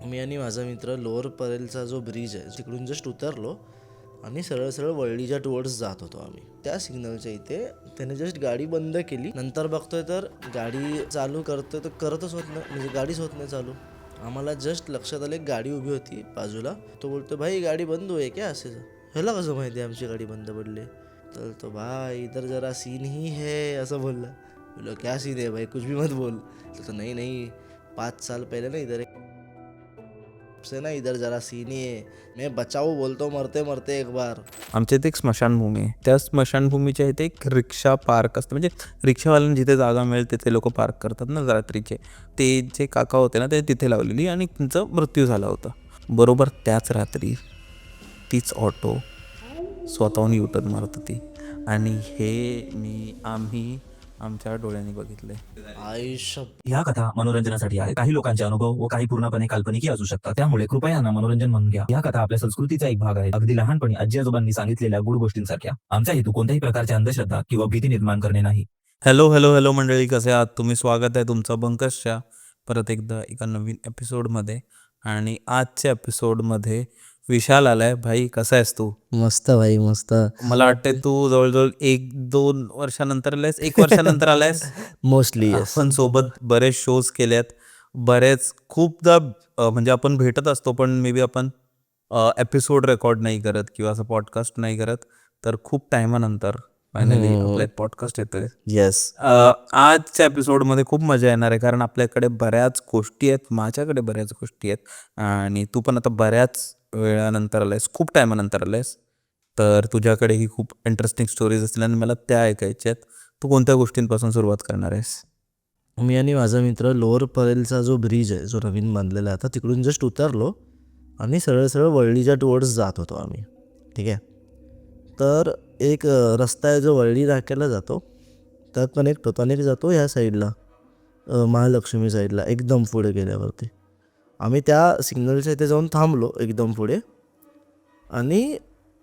मी आणि माझा मित्र लोअर परेलचा जो ब्रिज आहे तिकडून जस्ट उतरलो आणि सरळ सरळ वळलीच्या टुवर्ड्स जात होतो आम्ही. त्या सिग्नलच्या इथे त्याने जस्ट गाडी बंद केली. नंतर बघतोय तर गाडी चालू करतोय तर करतच होत नाही, म्हणजे गाडीच होत नाही चालू. आम्हाला जस्ट लक्षात आलं एक गाडी उभी होती बाजूला. तो बोलतो भाई गाडी बंद हुई क्या असे. ह्याला कसं माहिती आमची गाडी बंद पडली. तर तो भाई इधर जरा सीन ही है असं बोलला. बोलो क्या सीन है भाई कुछ भी मत बोल. तो नहीं नहीं 5 साल पहले ना इधर से ना इधर जरा सीन ही है, मैं बचाओ बोलतो मरते मरते एक बार. आमच्या इथे एक स्मशानभूमी आहे. त्या स्मशानभूमीच्या इथे एक रिक्षा पार्क असतं, म्हणजे रिक्षावाल्यांना जिथे जागा मिळेल तिथे लोक पार्क करतात ना रात्रीचे. ते जे काका होते ना ते तिथे लावलेली आणि त्यांचा मृत्यू झाला होता. बरोबर त्याच रात्री तीच ऑटो स्वतःहून युटर्न मारत होती आणि हे आम्ही आमच्या डोळ्यांनी बघितले. आयुष्य ह्या कथा मनोरंजनासाठी आहेत. काही लोकांचे अनुभव व काही पूर्णपणे काल्पनिकही असू शकतात. त्यामुळे कृपया यांना मनोरंजन म्हणून घ्या. या कथा आपल्या संस्कृतीचा एक भाग आहे. अगदी लहानपणी आजी आजोबांनी सांगितलेल्या गुड गोष्टींसारख्या. आमचा हेतू कोणत्याही प्रकारच्या अंधश्रद्धा किंवा भीती निर्माण करणे नाही. हॅलो हॅलो हॅलो मंडळी, कसे आहात तुम्ही? स्वागत आहे तुमचं बंकसच्या परत एकदा एका नवीन एपिसोडमध्ये. आणि आजच्या एपिसोडमध्ये विशाल आलाय. भाई कसा आहेस तू? मस्त भाई मस्त. मला वाटतंय तू जवळजवळ 1-2 वर्षानंतर आलायस, 1 वर्षानंतर आलायस. मोस्टली आपण सोबत बरेच शोज केलेत, बरेच खूपदा म्हणजे आपण भेटत असतो, पण मे बी आपण एपिसोड रेकॉर्ड नाही करत किंवा असं पॉडकास्ट नाही करत. तर खूप टायमानंतर फायनली आपला पॉडकास्ट येतोय. येस. आजच्या एपिसोडमध्ये खूप मजा येणार आहे, कारण आपल्याकडे बऱ्याच गोष्टी आहेत, माझ्याकडे बऱ्याच गोष्टी आहेत आणि तू पण आता बऱ्याच वेळानंतर आलायस, खूप टायमानंतर आलायस. तर तुझ्याकडेही खूप इंटरेस्टिंग स्टोरीज असतील आणि मला त्या ऐकायच्या आहेत. तू कोणत्या गोष्टींपासून सुरुवात करणार आहेस? मी आणि माझा मित्र लोअर परेलचा जो ब्रिज आहे जो नवीन बांधलेला आहे आता तिकडून जस्ट उतरलो आणि सरळ सरळ वळलीच्या टुवर्ड्स जात होतो आम्ही. ठीक आहे. तर एक रस्ता आहे जो वळली नाक्याला जातो, तर कनेक्ट होतो आणि जातो ह्या साईडला महालक्ष्मी साईडला एकदम पुढे गेल्यावरती. आम्ही त्या सिग्नलच्या इथे जाऊन थांबलो एकदम पुढे आणि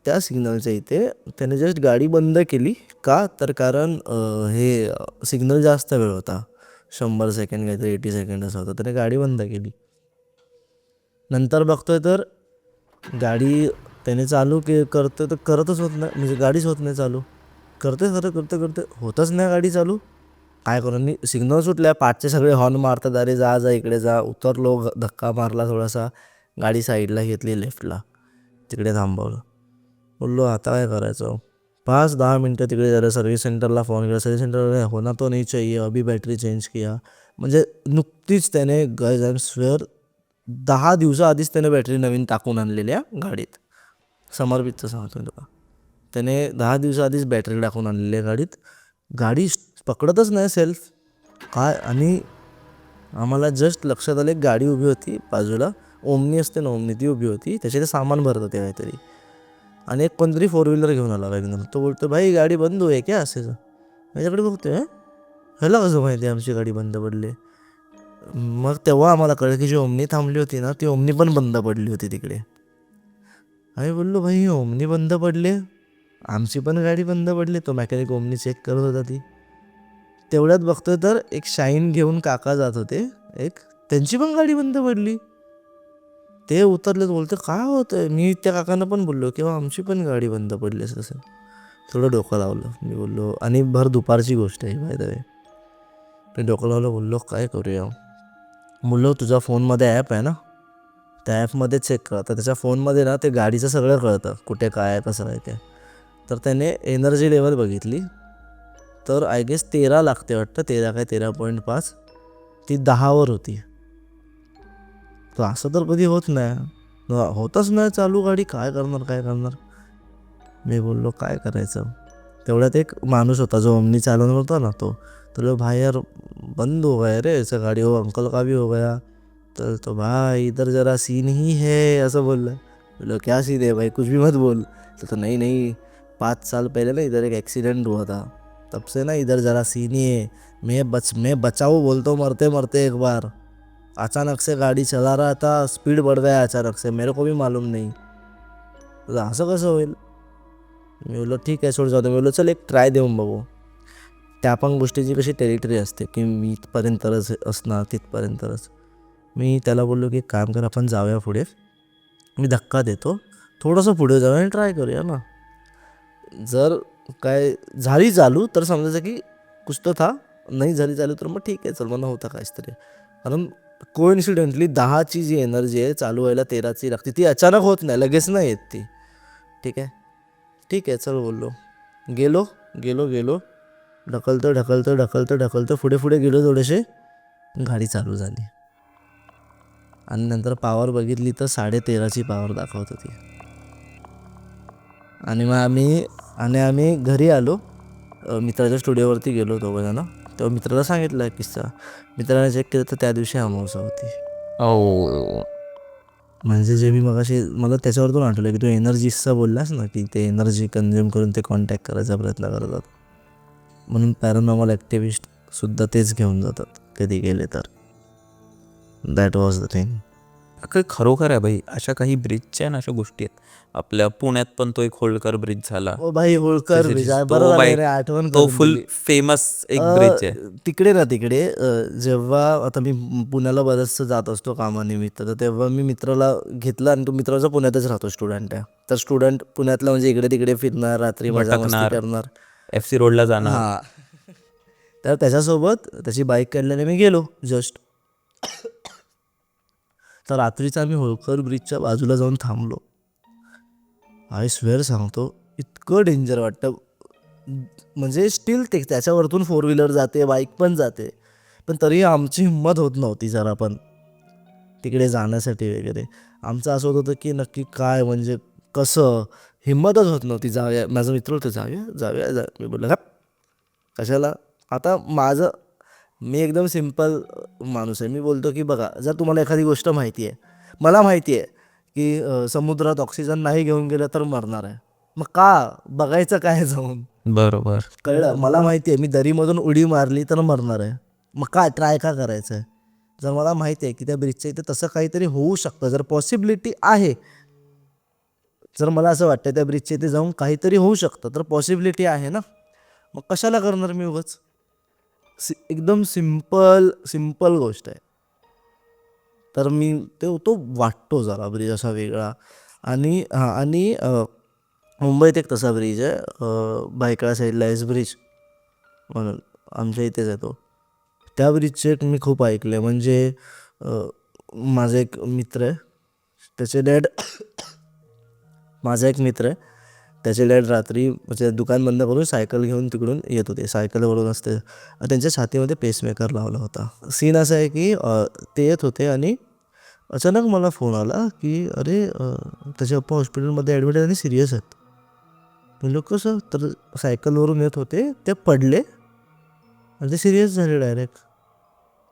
त्या सिग्नलच्या इथे त्याने जस्ट गाडी बंद केली. का तर कारण हे सिग्नल जास्त वेळ होता, 100 सेकंड काहीतरी 80 सेकंड असा होता. त्याने गाडी बंद केली. नंतर बघतोय तर गाडी त्याने चालू करतोय तर करतच होत नाही, म्हणजे गाडीच होत नाही चालू. करते होतच नाही गाडी चालू. काय करू, सिग्नल सुटल्या, पाठचे सगळे हॉर्न मारतात, अरे जा जा इकडे जा. उतरलो, धक्का मारला थोडासा, गाडी साईडला घेतली, लेफ्टला तिकडे थांबवलं. बोललो आता काय करायचं. 5-10 मिनटं तिकडे झालं. सर्व्हिस सेंटरला फोन केला, सर्व्हिस सेंटर होना तो नाही चाहिए, अभी बॅटरी चेंज किया. म्हणजे नुकतीच त्याने गाईज आय एम स्वेअर 10 दिवसाआधीच त्याने बॅटरी नवीन टाकून आणलेल्या गाडीत. समर्पितचं सांगतो मी तुला, त्याने 10 दिवसाआधीच बॅटरी टाकून आणलेली आहे गाडीत. गाडी पकडतच नाही सेल्फ काय. आणि आम्हाला जस्ट लक्षात आलं एक गाडी उभी होती बाजूला, ओमनी असते ना, ओमनी ती उभी होती, त्याचे सामान भरत होते काहीतरी. आणि एक कोणतरी 4 व्हीलर घेऊन आला वॅगनर. तो बोलतो भाई गाडी बंद हुई क्या असे. माझ्याकडे बघतोय ह्याला कसं माहिती आमची गाडी बंद पडली. मग तेव्हा आम्हाला कळलं की जी ओमनी थांबली होती ना ती ओमनी पण बंद पडली होती तिकडे. आम्ही बोललो भाई ओमनी बंद पडले, आमची पण गाडी बंद पडली. तो मेकॅनिक ओमनी चेक करत होता ती. तेवढ्यात बघतोय तर एक शाईन घेऊन काका जात होते, एक त्यांची पण गाडी बंद पडली. ते उतरले, बोलते काय होतं. मी त्या काकांना पण बोललो किंवा आमची पण गाडी बंद पडली असं. थोडं डोकं लावलं मी, बोललो, आणि भर दुपारची गोष्ट आहे बाय द वे. मी डोकं लावलं, बोललो काय करूया. बोललो तुझा फोनमध्ये ॲप आहे ना, त्या ॲपमध्ये चेक कर. तर त्याच्या फोनमध्ये ना ते गाडीचं सगळं कळतं, कुठे काय आहे कसं आहे ते. तर त्याने एनर्जी लेवल बघितली, तर आय गेस 13 लागते वाटतं, 13 काय 13.5, ती 10वर होती. तर असं तर कधी होत नाही, होतच नाही चालू गाडी. काय करणार. मी बोललो काय करायचं. तेवढ्यात एक माणूस होता जो ओमनी चालवणार होता ना, तो भाई यार बंद हो गया रे ऐसा गाडी, हो अंकल का भी हो गया. तर तो भाई इधर जरा सीन ही है असं बोलला. बोलो क्या सीन है भाई कुछ भी मत बोल. तो नहीं नहीं 5 साल पहले ना इधर एक एक्सीडेंट हुआ था, तब से ना इधर जरा सीन ही है, मैं बचाओ बोलतो मरते मरते एक बार. अचानक से गाड़ी चला रहा था, स्पीड बढ़ गया अचानक से, मेरे को भी मालूम नहीं. असं कसं होईल. मी बोललो ठीक आहे सोड जाऊ दे. मी बोललो चल एक ट्राय देऊन बघू. त्या पण गोष्टीची कशी टेरिटरी असते की मी इथपर्यंतच असणार तिथपर्यंतच. मी त्याला बोललो की काम कर, आपण जाऊया पुढे, मी धक्का देतो, थोडंसं पुढे जाऊया आणि ट्राय करूया ना. जर काय झाली चालू तर समजायचं की कुछ तो था, नाही झाली चालू तर मग ठीक आहे, चल मग नव्हता काहीच तरी. कारण कोइन्सिडेंटली 10ची जी एनर्जी आहे चालू व्हायला 13ची लागते, ती अचानक होत नाही, लगेच नाही येत ती. ठीक आहे, ठीक आहे चल बोललो. गेलो गेलो गेलो ढकलतं ढकलतं ढकलतं ढकलतं पुढे पुढे गेलो थोडेसे, गाडी चालू झाली. आणि नंतर पावर बघितली तर 13.5ची पावर दाखवत होती. आणि मग आम्ही घरी आलो. मित्राच्या स्टुडिओवरती गेलो दोघंजणं. तेव्हा मित्राला सांगितलं किस्सा. मित्राने चेक केलं तर त्या दिवशी अमावस्या होती. म्हणजे जे मी मगाशी मला त्याच्यावरतून आठवलं की तू एनर्जीचा बोललास ना, की ते एनर्जी कन्झ्युम करून ते कॉन्टॅक्ट करायचा प्रयत्न करतात, म्हणून पॅरानॉर्मल ॲक्टिव्हिस्ट सुद्धा तेच घेऊन जातात कधी गेले तर. That was the thing. काही खरोखर आहे भाई, अशा काही ब्रिजच्या ना अशा गोष्टी आहेत. आपल्या पुण्यात पण तो एक होळकर ब्रिज झाला. ओ भाई होळकर त्याची ब्रिज, तो बरोबर आहे बाई- रे, आठवण तो करून फुल दिली. फेमस एक ब्रिज आहे. तिकडे ना तिकडे जेव्हा आता मी पुण्याला बरंचसं जात असतो कामानिमित्त, तर तेव्हा मी मित्राला घेतला आणि तो मित्राचा पुण्यातच राहतो, स्टुडंट आहे. तर स्टुडंट पुण्यातला म्हणजे इकडे तिकडे फिरणार, रात्री मजा मस्ती भटकणार. करणार. FC रोडला जाणार. हां, तर त्याच्यासोबत त्याची बाईक काढल्याने मी गेलो जस्ट. तर रात्रीचा आम्ही होळकर ब्रिजच्या बाजूला जाऊन थांबलो. आय स्वेअर सांगतो, इतकं डेंजर वाटतं. म्हणजे स्टील ते त्याच्यावरतून 4 व्हीलर जाते, बाईक पण जाते, पण तरी आमची हिंमत होत नव्हती जरा पण तिकडे जाण्यासाठी वगैरे. आमचं असं होत होतं की नक्की काय, म्हणजे कसं, हिंमतच होत नव्हती. जाऊया, माझा मित्र होतं, जाऊया जाऊया जा. मी बोललो का कशाला. आता मी एकदम सिम्पल माणूस आहे. मी बोलतो की बघा, जर तुम्हाला एखादी गोष्ट माहिती आहे, मला माहिती आहे की समुद्रात ऑक्सिजन नाही घेऊन गेलं तर मरणार आहे, मग का बघायचं काय जाऊन. बरोबर. कळलं, मला माहिती आहे मी दरीमधून उडी मारली तर मरणार आहे, मग काय ट्राय का करायचं आहे. जर मला माहिती आहे की त्या ब्रिजच्या इथे तसं काहीतरी होऊ शकतं, जर पॉसिबिलिटी आहे, जर मला असं वाटतं त्या ब्रिजच्या इथे जाऊन काहीतरी होऊ शकतं, तर पॉसिबिलिटी आहे ना, मग कशाला करणार मी उगाच. एकदम सिम्पल गोष्ट आहे. तर मी तो वाटतो जरा ब्रिज असा वेगळा. आणि मुंबईत एक तसा ब्रिज आहे, भायखळा साईडला एस ब्रिज म्हणून, आमच्या इथेच आहे तो. त्या ब्रिजचे एक मी खूप ऐकलं आहे. म्हणजे माझा एक मित्र आहे, त्याचे डॅड माझा एक मित्र आहे, त्याचे डॅड रात्री म्हणजे दुकान बंद करून सायकल घेऊन तिकडून येत होते, सायकलवरून असते. त्यांच्या छातीमध्ये पेसमेकर लावला होता. सीन असा आहे की ते येत होते आणि अचानक मला फोन आला की अरे त्याचे पप्पा हॉस्पिटलमध्ये ॲडमिट आहे आणि सिरियस आहेत. म्हणलं कसं, तर सायकलवरून येत होते, ते पडले आणि ते सिरियस झाले डायरेक्ट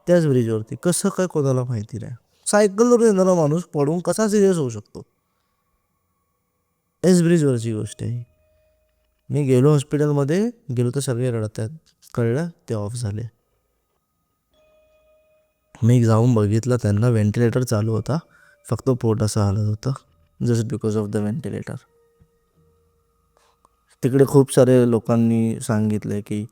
त्याच ब्रिजवरती. कसं काय कोणाला माहिती नाही. सायकलवरून येणारा माणूस पडून कसा सिरियस होऊ शकतो. एस ब्रिजवरची गोष्ट आहे. मी गेलो हॉस्पिटलमध्ये, गेलो तर सगळे रडत आहेत. कळलं, ते ऑफ झाले. मी जाऊन बघितलं, त्यांना व्हेंटिलेटर चालू होता, फक्त पोट असं हालत होतं, just because of the ventilator. तिकडे खूप सारे लोकांनी सांगितलं की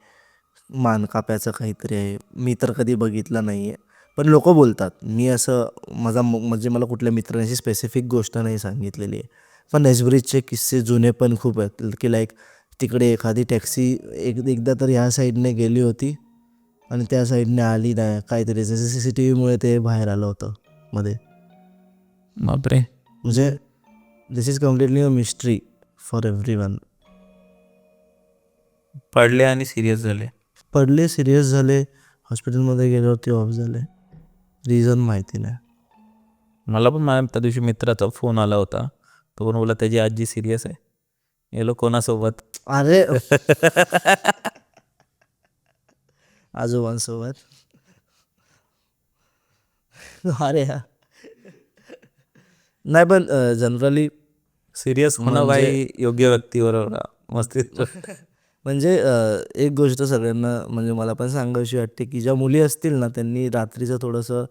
मानकाप्याचं काहीतरी आहे. मी तर कधी बघितलं नाही आहे, पण लोक बोलतात. मी असं म्हणजे मला कुठल्या मित्राने अशी स्पेसिफिक गोष्ट नाही सांगितलेली आहे. पण एस ब्रिजचे किस्से जुने पण खूप आहेत की लाईक तिकडे एखादी टॅक्सी एकदा तर ह्या साईडने गेली होती आणि त्या साईडने आली नाही, काहीतरी CCTVमुळे ते बाहेर आलं होतं मध्ये. बापरे. म्हणजे this is completely a mystery for everyone. पडले आणि सिरियस झाले. पडले, सिरियस झाले, हॉस्पिटलमध्ये गेल्यावरती ऑफ झाले, रिझन माहिती नाही. मला पण माझ्या त्या दिवशी मित्राचा फोन आला होता. तो पण बोला त्याची आजी सिरियस आहे. गेलो कोणासोबत, अरे आजोबांसोबत. अरे हा नाही, पण जनरली सिरियस होणं बाई योग्य व्यक्तीबरोबर मस्ती. म्हणजे एक गोष्ट सगळ्यांना म्हणजे मला पण सांगायची वाटते की ज्या मुली असतील ना, त्यांनी रात्रीचं थोडंसं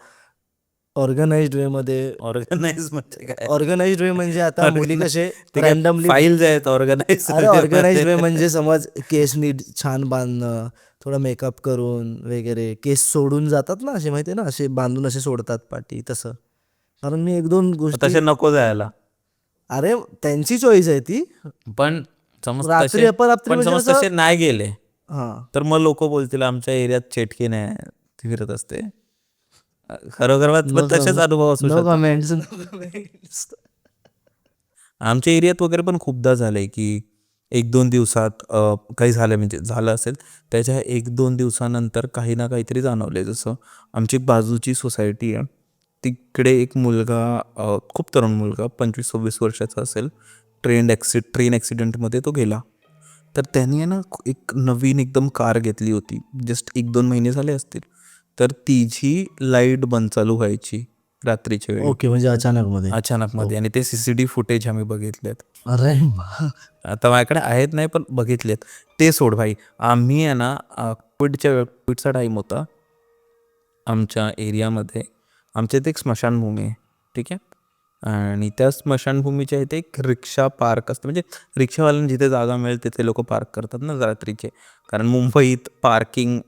ऑर्गनाइज्ड वेमध्ये. ऑर्गनाइज म्हणजे काय? ऑर्गनाइज्ड वे म्हणजे आता मुली कसे ते काय रँडमली. फाईल्स आहेत ऑर्गनाइज. अरे ऑर्गनाइज्ड वे म्हणजे समज केस नीट छान बांधणं, थोडा मेकअप करून वगैरे केस सोडून जातात ना असे, माहिती आहे ना, असे बांधून असे सोडतात पाठी तसं. कारण मी 1-2 गोष्टी, तसे नको जायला. अरे त्यांची चॉईस आहे ती. पण समज रात्री तसे अपरात्री पण म्हणजे समज असं, तसे नाही गेले हां तर मग लोक बोलतील आमच्या एरियात चेटकी नाही ती फिरत असते. खरोखर पण तसेच अनुभव असू नो शकतात. Comments, no comments. आमच्या एरियात वगैरे पण खूपदा झालंय की 1-2 दिवसात काही झालं म्हणजे झालं असेल त्याच्या 1-2 दिवसानंतर काही ना काहीतरी जाणवलंय. जसं आमची बाजूची सोसायटी आहे तिकडे एक मुलगा खूप तरुण मुलगा 25-26 वर्षाचा असेल, ट्रेन ॲक्सिडेंटमध्ये तो गेला. तर त्यांनी आहे ना एक नवीन एकदम कार घेतली होती, जस्ट 1-2 महिने झाले असतील. तर तिची लाईट बंद चालू व्हायची रात्रीच्या वेळी ओके, म्हणजे अचानक मध्ये. अचानकमध्ये, आणि ते CCTV फुटेज आम्ही बघितलेत. अरे आता माझ्याकडे आहेत नाही पण बघितलेत. ते सोड भाई, आम्ही आहे ना कोविडचा टाईम होता आमच्या एरियामध्ये. आमच्या इथे एक स्मशानभूमी आहे, ठीक आहे. आणि त्या स्मशानभूमीच्या इथे एक रिक्षा पार्क असतं, म्हणजे रिक्षावाल्यांना जिथे जागा मिळेल तिथे लोक पार्क करतात ना रात्रीचे. कारण मुंबईत पार्किंग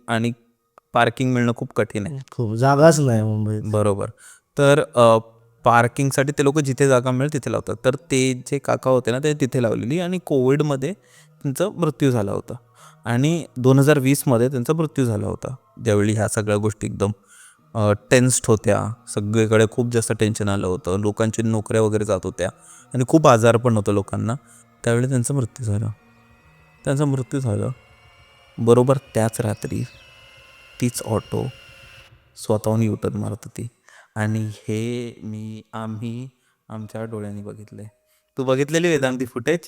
मिळणं खूप कठीण आहे. खूप जागाच नाही मुंबईत. बरोबर. तर पार्किंगसाठी ते लोक जिथे जागा मिळेल तिथे लावतात. तर ते जे काका होते ना ते तिथे लावलेली, आणि कोविडमध्ये त्यांचा मृत्यू झाला होता. आणि 2020मध्ये त्यांचा मृत्यू झाला होता, ज्यावेळी ह्या सगळ्या गोष्टी एकदम टेन्स्ड होत्या. सगळीकडे खूप जास्त टेन्शन आलं होतं, लोकांची नोकऱ्या वगैरे जात होत्या आणि खूप आजार पण होतं लोकांना. त्यावेळी त्यांचा मृत्यू झाला. बरोबर त्याच रात्री तीच ऑटो स्वतःहून युटर्न मारत होती, आणि हे आम्ही आमच्या डोळ्यांनी बघितले. तू बघितलेली वेदांती फुटेज?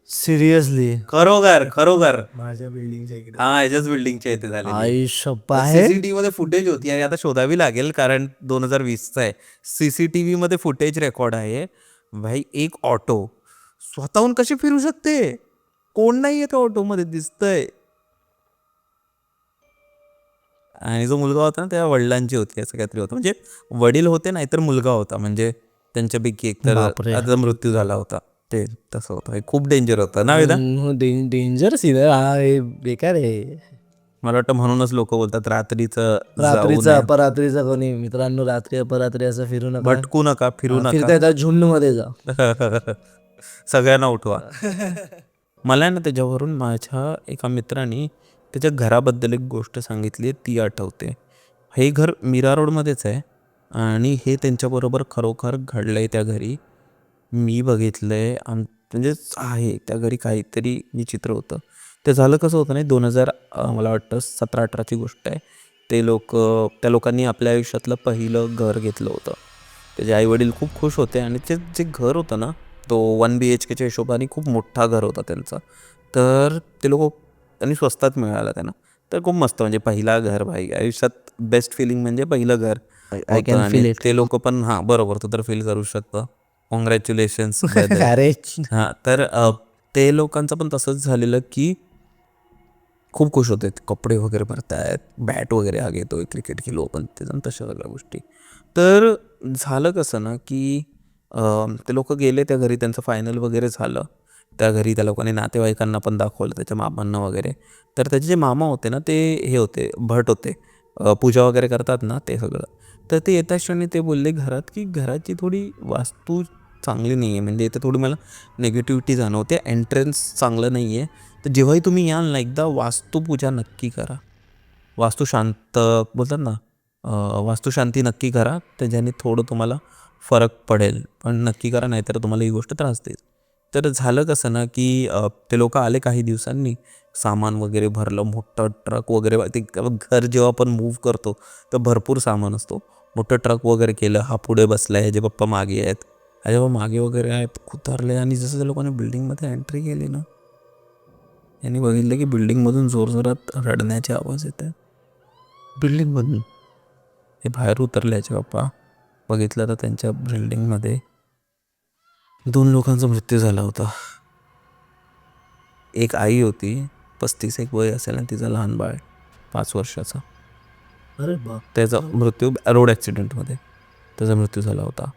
सिरियसली खरोखर माझ्या बिल्डिंगच्या इकडे हा, याच्याच बिल्डिंगच्या इथे झालेली. आयुष्यप्पा आहे. CCTV मध्ये फुटेज होती आणि आता शोधावी लागेल कारण 2020चा आहे. CCTV मध्ये फुटेज रेकॉर्ड आहे. भाई एक ऑटो स्वतःहून कशी फिरू शकते? कोण नाहीये त्या ऑटोमध्ये दिसतंय. आणि जो मुलगा होता ना त्या वडिलांची होती असं काहीतरी होतं, म्हणजे वडील होते नाहीतर मुलगा होता, म्हणजे त्यांच्यापैकी एक तर बापरे. आता मृत्यू झाला होता. ते तसं होतं. हे खूप डेंजर होतं ना वेदा. डेंजर सीन आहे हा, हे बेकार आहे. मला वाटतं म्हणूनच लोक बोलतात रात्रीचं जाऊ रात्रीचा नये, अपरात्रीचा कोणी मित्रांनो, रात्री अपरात्री असं फिरू नका. भटकू नका, फिरू हा, नका. फिरता येतात झुंड मध्ये जा. सगळ्यांना उठवा. मला आहे ना त्याच्यावरून माझ्या एका मित्राने त्याच्या घराबद्दल एक गोष्ट सांगितली ती आठवते. हे घर मीरा रोडमध्येच आहे आणि हे त्यांच्याबरोबर खरोखर घडलंय. त्या घरी मी बघितलंय, म्हणजे आहे त्या घरी काहीतरी विचित्र होतं. ते झालं कसं होतं नाही, 2000 मला वाटतं 17-18ची गोष्ट आहे. त्या लोकांनी आपल्या आयुष्यातलं पहिलं घर घेतलं होतं. त्याचे आईवडील खूप खुश होते आणि ते जे घर होतं ना तो 1 BHKच्या हिशोबाने खूप मोठा घर होता त्यांचा. तर ते लोक त्यांनी स्वस्तात मिळाला त्यांना. तर खूप मस्त, म्हणजे पहिला घर भाई आयुष्यात बेस्ट फिलिंग म्हणजे पहिलं घर आय कॅन फील इट. ते लोक पण हां बरोबर तू तर फील करू शकतो. कॉंग्रॅच्युलेशन्स. अरे हां तर ते लोकांचं पण तसंच झालेलं की खूप खुश होते, कपडे वगैरे भरतायत, बॅट वगैरे हा घेतोय, क्रिकेट खेळू पण त्याच्या तशा सगळ्या गोष्टी. तर झालं कसं ना की ते लोक गेले त्या घरी, त्यांचं फायनल वगैरे झालं. त्या घरी त्या लोकांनी नातेवाईकांना पण दाखवलं, त्याच्या मामांना वगैरे. तर त्याचे जे मामा होते ना ते हे होते, भट होते, पूजा वगैरे करतात ना ते सगळं. तर ते येत्या क्षणी ते बोलले घरात की घराची थोडी वास्तू चांगली नाही आहे, म्हणजे इथे थोडी मला निगेटिव्हिटी जाणवते, एंट्रन्स चांगलं नाही आहे. तर जेव्हाही तुम्ही याल ना एकदा वास्तुपूजा नक्की करा. वास्तुशांत बोलतात ना, वास्तुशांती नक्की करा, त्याच्याने थोडं तुम्हाला फरक पडेल. पण नक्की करा, नाहीतर तुम्हाला ही गोष्ट त्रास देईल. तर झालं कसं ना की ते लोक आले काही दिवसांनी, सामान वगैरे भरलं, मोठं ट्रक वगैरे. ते घर जेव्हा आपण मूव्ह करतो तर भरपूर सामान असतो. मोठं ट्रक वगैरे केलं, हा पुढे बसला आहे, ह्याचे पप्पा मागे आहेत, ह्याचे पप्पा मागे वगैरे आहेत, उतरले. आणि जसं त्या लोकांनी बिल्डिंगमध्ये एंट्री केली ना, यांनी बघितलं की बिल्डिंगमधून जोरजोरात रडण्याचे आवाज येत आहेत. बिल्डिंगमधून हे बाहेर उतरले ह्याचे पप्पा, बघितलं तर त्यांच्या बिल्डिंगमध्ये 2 लोकांचा मृत्यू झाला होता. एक आई होती, 35 एक वय असेल, आणि तिचा लहान बाळ 5 वर्षाचा. अरे बाप. त्याचा मृत्यू रोड ॲक्सिडेंटमध्ये त्याचा मृत्यू झाला होता.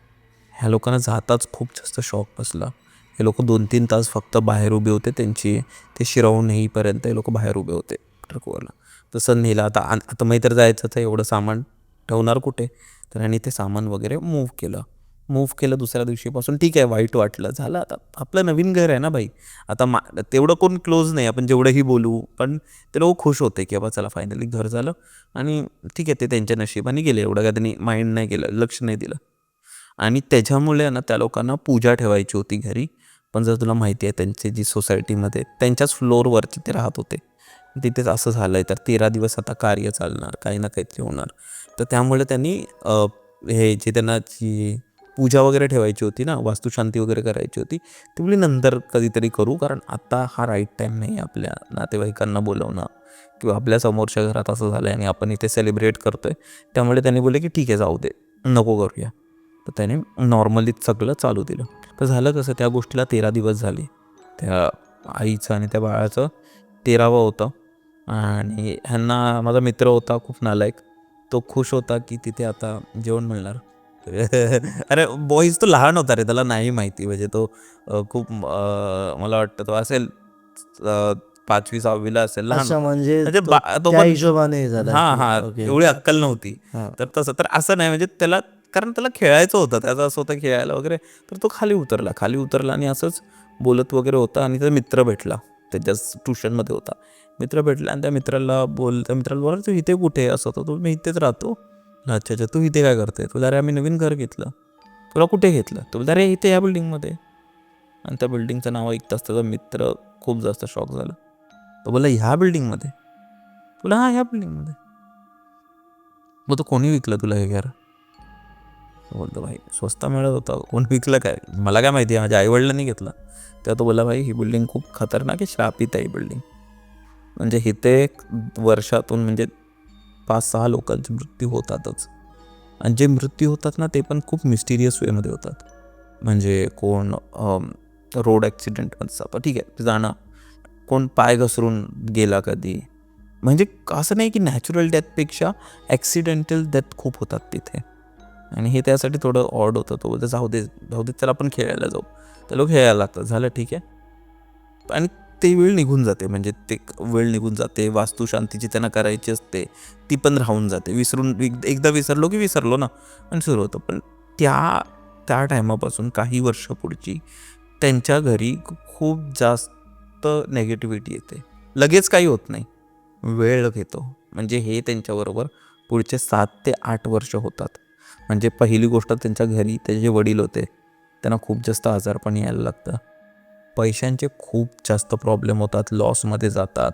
ह्या लोकांना जाताच खूप जास्त शॉक बसला. हे लोक 2-3 तास फक्त बाहेर उभे होते, त्यांची ते शिरवून येईपर्यंत हे लोक बाहेर उभे होते ट्रकवरला. तसं नेलं. आता मी तर जायचं तर एवढं सामान ठेवणार कुठे, तर आणि ते सामान वगैरे मूव्ह केलं दुसऱ्या दिवशीपासून. ठीक आहे, वाईट वाटलं, झालं. आता आपलं नवीन घर आहे ना भाई. आता तेवढं कोण क्लोज नाही, आपण जेवढंही बोलू, पण ते लोक खुश होते की बाबा चला फायनली घर झालं. आणि ठीक आहे, ते त्यांच्या नशिबाने गेले, एवढं काय त्यांनी माइंड नाही केलं, लक्ष नाही दिलं. आणि त्याच्यामुळे ना त्या लोकांना पूजा ठेवायची होती घरी. पण जर तुला माहिती आहे, त्यांची जी सोसायटीमध्ये त्यांच्याच फ्लोअरवरचे ते राहत होते, तिथेच असं झालं आहे, तर 13 दिवस आता कार्य चालणार, काही ना काहीतरी होणार. तर त्यामुळे त्यांनी हे जे त्यांना जी पूजा वगैरे ठेवायची होती ना, वास्तुशांती वगैरे करायची होती, ती बोलली नंतर कधीतरी करू, कारण आता हा राईट टाईम नाही आपल्या नातेवाईकांना बोलवणं, किंवा आपल्या समोरच्या घरात असं झालं आहे आणि आपण इथे सेलिब्रेट करतो आहे. त्यामुळे त्यांनी बोलले की ठीक आहे, जाऊ दे, नको करूया. तर त्याने नॉर्मलीच सगळं चालू दिलं. तर झालं कसं, त्या गोष्टीला 13 दिवस झाले. त्या आईचं आणि त्या बाळाचं 13वं होतं. आणि ह्यांना माझा मित्र होता खूप नालायक, तो खुश होता की तिथे आता जेवण मिळणार. अरे बॉईज तो लहान होता रे, त्याला नाही माहिती. म्हणजे तो खूप मला वाटतं तो असेल 5वी-6वीला असेल, लहान अच्छा, म्हणजे म्हणजे तो त्या पण. हिशोबाने हे झालं. हां, ओके. एवढी अक्कल नव्हती. हां. तर तसं तर असं नाही, म्हणजे त्याला, कारण त्याला खेळायचं होतं, त्याचं असं होतं खेळायला वगैरे. तर तो खाली उतरला आणि असंच बोलत वगैरे होता. आणि त्याचा मित्र भेटला, त्याच्याच ट्युशनमध्ये होता. मित्र भेटला आणि त्या मित्राला बोला, तू इथे कुठे? असं होतं. तो, मी इथेच राहतो. अच्छा अच्छा, तू इथे काय करते? तुला, अरे आम्ही नवीन घर घेतलं. तुला कुठे घेतलं? तो बोलला, अरे इथे या बिल्डिंगमध्ये. आणि त्या बिल्डिंगचं नाव ऐकताच त्याचा मित्र खूप जास्त शॉक झाला. तो बोलला, ह्या बिल्डिंगमध्ये? तुला, हां ह्या बिल्डिंगमध्ये. मग तो कोणी विकलं तुला हे घर? बोलतो, भाई स्वस्त मिळत होता, कोण विकलं काय, मला काय माहिती आहे, माझ्या आईवडिलांनी घेतलं. तेव्हा तो बोलला, भाई ही बिल्डिंग खूप खतरनाक आहे, श्रापित आहे ही बिल्डिंग. म्हणजे इथे वर्षातून म्हणजे 5-6 लोकांचे मृत्यू होतातच. आणि जे मृत्यू होतात ना, ते पण खूप मिस्टिरियस वेमध्ये होतात. म्हणजे कोण रोड ॲक्सिडेंटमध्ये, ठीक आहे ते जाणं, कोण पाय घसरून गेला कधी. म्हणजे असं नाही की नॅचरल डेथपेक्षा ॲक्सिडेंटल डेथ खूप होतात तिथे. आणि हे त्यासाठी थोडं ऑड होतं. तो बोलतो, जाऊ दे चला आपण खेळायला जाऊ. तर लोक खेळायला लागतात, झालं ठीक आहे. आणि ते वेळ निघून जाते, म्हणजे ते वेळ निघून जाते. वास्तुशांतीची त्यांना करायची असते, ती पण राहून जाते. एकदा विसरलो की विसरलो ना, आणि सुरू होतं. पण त्या टायमापासून काही वर्ष पुढची त्यांच्या घरी खूप जास्त नेगेटिव्हिटी येते. लगेच काही होत नाही, वेळ घेतो. म्हणजे हे त्यांच्याबरोबर पुढचे 7 ते 8 वर्ष होतात. म्हणजे पहिली गोष्ट, त्यांच्या घरी त्याचे जे वडील होते, त्यांना खूप जास्त आजारपण यायला लागतं. पैशांचे खूप जास्त प्रॉब्लेम होतात, लॉसमध्ये जातात.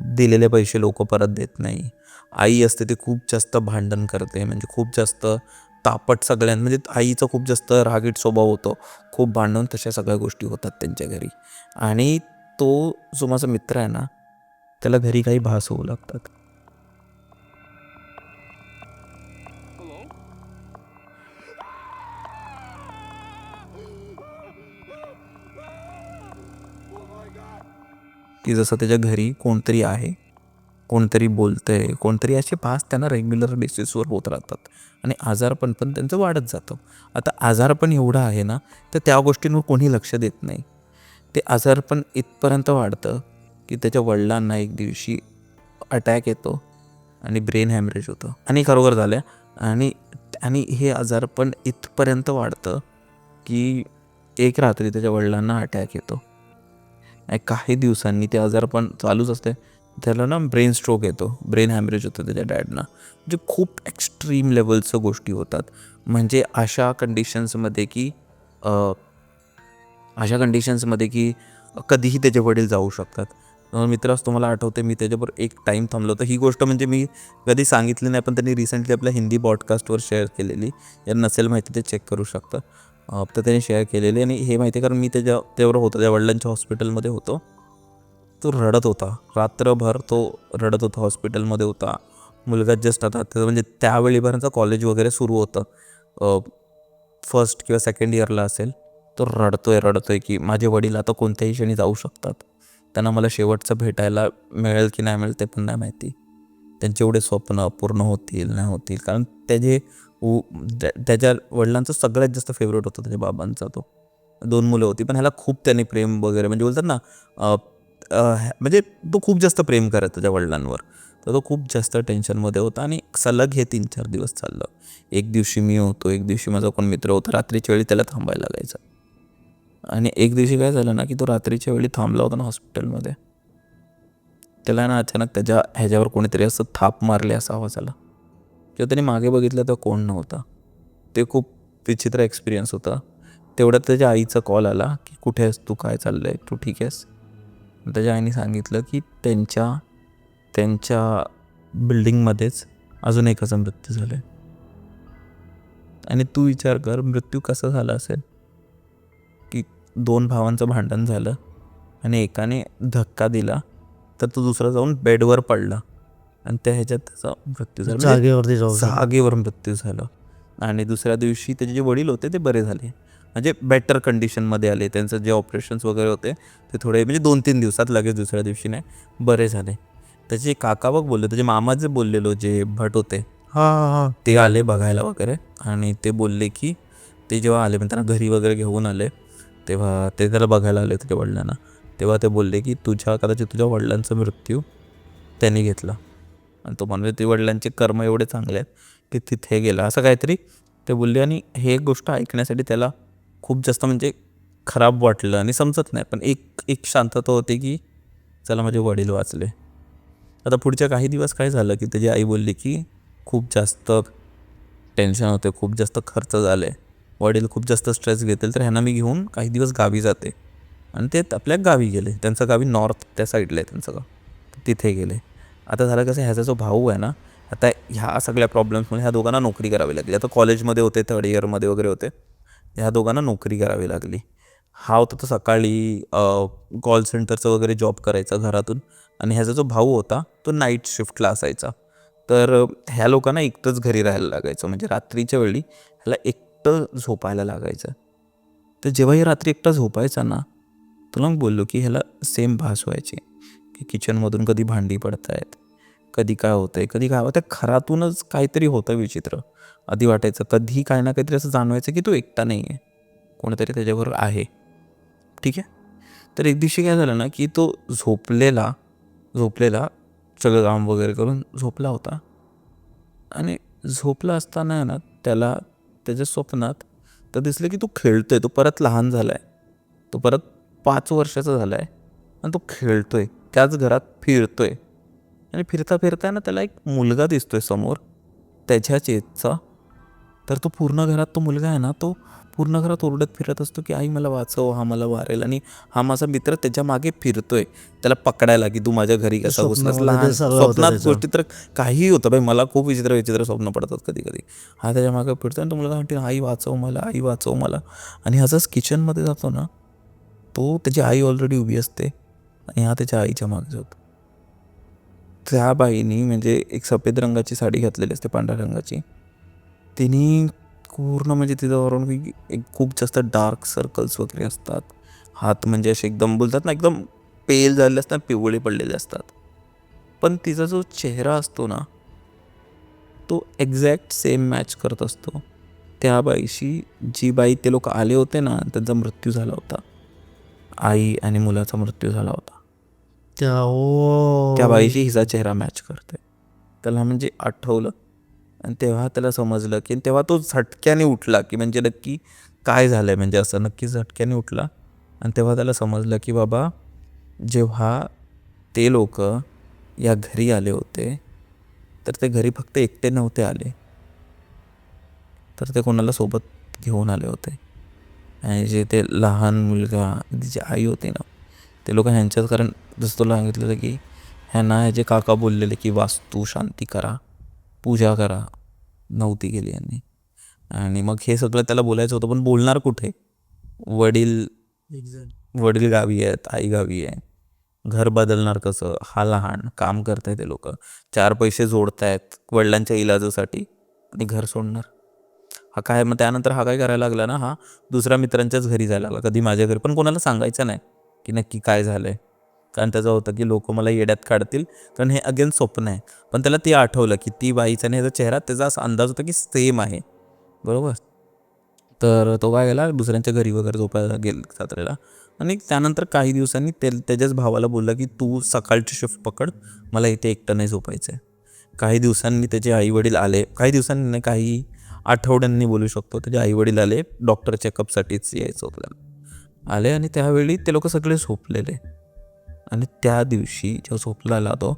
दिलेले पैसे लोक परत देत नाही. आई असते ते खूप जास्त भांडण करते, म्हणजे खूप जास्त तापट म्हणजे आईचा खूप जास्त रागीट स्वभाव होतो, खूप भांडण, तशा सगळ्या गोष्टी होतात त्यांच्या घरी. आणि तो जो माझा मित्र आहे ना, त्याला घरी काही भास होऊ लागतात. की जसं त्याच्या घरी कोणतरी आहे, कोणतरी बोलतंय, कोणतरी असे पास त्यांना रेग्युलर बेसिसवर होत राहतात. आणि आजारपण पण त्यांचं वाढत जातं. आता आजारपण एवढं आहे ना, तर त्या गोष्टींवर कोणी लक्ष देत नाही. ते आजारपण इथपर्यंत वाढतं की त्याच्या वडिलांना एक दिवशी अटॅक येतो आणि ब्रेन हॅमरेज होतं. आणि खरोखर झालं. आणि आणि हे आजारपण इथपर्यंत वाढतं की एक रात्री त्याच्या वडिलांना अटॅक येतो. आणि काही दिवसांनी ते आजारपण चालूच असते. त्याला ना ब्रेन स्ट्रोक येतो, ब्रेन हॅमरेज होतं त्याच्या डॅडना. म्हणजे खूप एक्स्ट्रीम लेवलचं गोष्टी होतात. म्हणजे अशा कंडिशन्समध्ये की कधीही त्याचे वडील जाऊ शकतात. मित्रास तुम्हाला आठवते, मी त्याच्याबरोबर एक टाईम थांबलो होतं. ही गोष्ट म्हणजे मी कधी सांगितली नाही, पण त्यांनी रिसेंटली आपल्या हिंदी पॉडकास्टवर शेअर केलेली. यांना नसेल माहिती ते चेक करू शकतं. तर त्याने शेअर केलेली. आणि हे माहिती आहे कारण मी त्याच्यावर होतो, त्या वडिलांच्या हॉस्पिटलमध्ये होतो. तो रडत होता रात्रभर, तो रडत होता, हॉस्पिटलमध्ये होता. मुलगा जस्ट आता म्हणजे त्यावेळीपर्यंत कॉलेज वगैरे सुरू होतं, फर्स्ट किंवा सेकंड इयरला असेल. तो रडतोय की माझे वडील आता कोणत्याही क्षणी जाऊ शकतात. त्यांना मला शेवटचं भेटायला मिळेल की नाही मिळेल ते पण नाही माहिती. त्यांचे एवढे स्वप्न पूर्ण होतील नाही होतील, कारण त्याच्या वडिलांचं सगळ्यात जास्त फेवरेट होतं त्याच्या बाबांचा. तो 2 मुलं होती, पण ह्याला खूप त्यांनी प्रेम वगैरे, म्हणजे बोलतात ना, म्हणजे तो खूप जास्त प्रेम करत त्याच्या वडिलांवर. तर तो खूप जास्त टेन्शनमध्ये होता आणि सलग हे 3-4 दिवस चाललं. एक दिवशी मी होतो, एक दिवशी माझा कोण मित्र होता. रात्रीच्या वेळी त्याला थांबायला लागायचं. आणि एक दिवशी काय झालं ना, की तो रात्रीच्या वेळी थांबला होता ना हॉस्पिटलमध्ये. त्याला ना अचानक त्याच्या ह्याच्यावर कोणीतरी असं थाप मारले असा आवाज आला. जेव्हा त्याने मागे बघितलं तर कोण नव्हता. ते खूप विचित्र एक्सपिरियन्स होता. तेवढ्यात त्याच्या आईचा कॉल आला, की कुठे आहेस तू, काय चाललं आहे, तू ठीक आहेस? त्याच्या आईने सांगितलं की त्यांच्या बिल्डिंगमध्येच अजून एकाचा मृत्यू झाला आहे. आणि तू विचार कर मृत्यू कसा झाला असेल, की 2 भावांचं भांडण झालं आणि एकाने धक्का दिला तर तो दुसरा जाऊन बेडवर पडला आणि त्या ह्याच्यात त्याचा मृत्यू झाला. म्हणजे जागेवरती जाऊ शकतो. जागेवर मृत्यू झाला. आणि दुसऱ्या दिवशी त्याचे जे वडील होते ते बरे झाले, म्हणजे बेटर कंडिशनमध्ये आले. त्यांचं जे ऑपरेशन्स वगैरे होते ते थोडे म्हणजे 2-3 दिवसात, लगेच दुसऱ्या दिवशी नाही, बरे झाले. त्याचे काका बघ बोलले, त्याचे मामा जे बोललेलो जे भट होते हां ते आले बघायला वगैरे. आणि ते बोलले की ते जेव्हा आले म्हणजे त्यांना घरी वगैरे घेऊन आले तेव्हा ते त्याला बघायला आले त्याच्या वडिलांना. तेव्हा ते बोलले की कदाचित तुझ्या वडिलांचा मृत्यू त्यांनी घेतला. आणि तो म्हणजे ते वडिलांचे कर्म एवढे चांगले आहेत की तिथे गेला असं काहीतरी ते बोलले. आणि हे गोष्ट ऐकण्यासाठी त्याला खूप जास्त म्हणजे खराब वाटलं आणि समजत नाही, पण एक शांतता होती की चला माझे वडील वाचले. आता पुढच्या काही दिवस काय झालं की त्याची आई बोलली की खूप जास्त टेन्शन होते, खूप जास्त खर्च झाले, वडील खूप जास्त स्ट्रेस घेतील, तर ह्यांना मी घेऊन काही दिवस गावी जाते. आणि ते आपल्या गावी गेले. त्यांचं गावी नॉर्थ त्या साईडला आहे त्यांचं गाव, तिथे गेले. आता झालं कसं, ह्याचा जो भाऊ आहे ना, आता ह्या सगळ्या प्रॉब्लेम्समुळे ह्या दोघांना नोकरी करावी लागली. आता कॉलेजमध्ये होते, 3rd इयरमध्ये वगैरे होते, ह्या दोघांना नोकरी करावी लागली. हा होता तो सकाळी कॉल सेंटरचं वगैरे जॉब करायचा घरातून. आणि ह्याचा जो भाऊ होता तो नाईट शिफ्टला असायचा. तर ह्या लोकांना एकटंच घरी राहायला लागायचं, म्हणजे रात्रीच्या वेळी ह्याला एकटं झोपायला लागायचं. तर जेव्हा हे रात्री एकटा झोपायचा ना, तुला मग बोललो की ह्याला सेम भास व्हायची की किचनमधून कधी भांडी पडत आहेत, कधी काय होतंय, कधी काय होतं, घरातूनच काहीतरी होतं विचित्र. आधी वाटायचं कधी काय ना काहीतरी असं जाणवायचं की तो एकटा नाही आहे, कोणीतरी त्याच्याबरोबर आहे. ठीक आहे. तर एक दिवशी काय झालं ना, की तो झोपलेला सगळं काम वगैरे करून झोपला होता. आणि झोपला असताना ना त्याला त्याच्या स्वप्नात तर दिसलं की तो खेळतोय, तो परत लहान झाला आहे, तो परत 5 वर्षाचा झाला आहे आणि तो खेळतोय, त्याच घरात फिरतोय. आणि फिरता फिरता ना त्याला एक मुलगा दिसतोय समोर त्याच्याच एजचा. तर तो पूर्ण घरात, तो मुलगा आहे ना, तो पूर्ण घरात ओरडत फिरत असतो की आई मला वाचव, हा मला मारेल. आणि हा माझा मित्र त्याच्या मागे फिरतोय त्याला पकडायला की तू माझ्या घरी कसा घुसलास. स्वप्नामध्ये लहान ते सगळं होतं स्वप्नात त्याचं. गोष्टी तर काहीही होतं बाई, मला खूप विचित्र विचित्र स्वप्न पडतात कधी कधी. हा त्याच्या मागे फिरतो आणि तो मुलगा म्हणते आई वाचव मला, आई वाचव मला. आणि ह्याचाच किचनमध्ये जातो ना, तो त्याची आई ऑलरेडी उभी असते आणि हा त्याच्या आईच्या मागे जातो. त्या बाईनी म्हणजे एक सफेद रंगाची साडी घातलेली असते, पांढऱ्या रंगाची. तिने पूर्ण म्हणजे तिच्यावरून एक खूप जास्त डार्क सर्कल्स वगैरे असतात. हात म्हणजे असे एकदम बोलतात ना, एकदम पेल झालेले असतात, पिवळे पडलेले असतात. पण तिचा जो चेहरा असतो ना, तो एक्झॅक्ट सेम मॅच करत असतो त्या बाईशी, जी बाई ते लोक आले होते ना, त्यांचा मृत्यू झाला होता. आई आणि मुलाचा मृत्यू झाला होता. त्या बाईशी हिचा चेहरा मॅच करते. त्याला म्हणजे आठवलं आणि तेव्हा त्याला समजलं की, तेव्हा तो झटक्याने उठला की म्हणजे नक्की काय झालं आहे, म्हणजे असं नक्की झटक्याने उठला. आणि तेव्हा त्याला समजलं की बाबा, जेव्हा ते लोक या घरी आले होते तर ते घरी फक्त एकटे नव्हते आले, तर ते कोणाला सोबत घेऊन आले होते. आणि जे ते लहान मुलगा, तिची आई होती ना, ते लोक ह्यांच्याच, कारण जसं तुला सांगितलेलं की ह्यांना ह्याचे काका बोललेले की वास्तू शांती करा, पूजा करा, नव्हती केली यांनी. आणि मग हे सगळं त्याला बोलायचं होतं, पण बोलणार कुठे? वडील गावी आहेत, आई गावी आहे, घर बदलणार कसं? हा लहान, काम करताय ते लोक, 4 पैसे जोडतायत वडिलांच्या इलाजासाठी आणि घर सोडणार. हा काय, मग त्यानंतर हा काय करायला लागला ना, हा दुसऱ्या मित्रांच्याच घरी जायला लागला, कधी माझ्या घरी, पण कोणाला सांगायचं नाही की नक्की काय झालं आहे. कारण त्याचं होतं की लोक मला येड्यात काढतील, कारण हे अगेन स्वप्न आहे. पण त्याला ते आठवलं की ती बाईचा आणि ह्याचा चेहरा, त्याचा असा अंदाज होता की सेम आहे, बरोबर. तर तो काय गेला दुसऱ्यांच्या घरी वगैरे झोपायला गेला रात्रीला. आणि त्यानंतर काही दिवसांनी त्याच्याच भावाला बोलला की तू सकाळची शिफ्ट पकड, मला इथे एकटं नाही झोपायचं आहे. काही दिवसांनी त्याचे आईवडील आले, काही दिवसांनी नाही, काही आठवड्यांनी बोलू शकतो, त्याचे आईवडील आले डॉक्टर चेकअपसाठीच यायचं होतं त्याला. आले आणि त्यावेळी ते लोक सगळे झोपलेले. आणि त्या दिवशी जेव्हा झोपलेला तो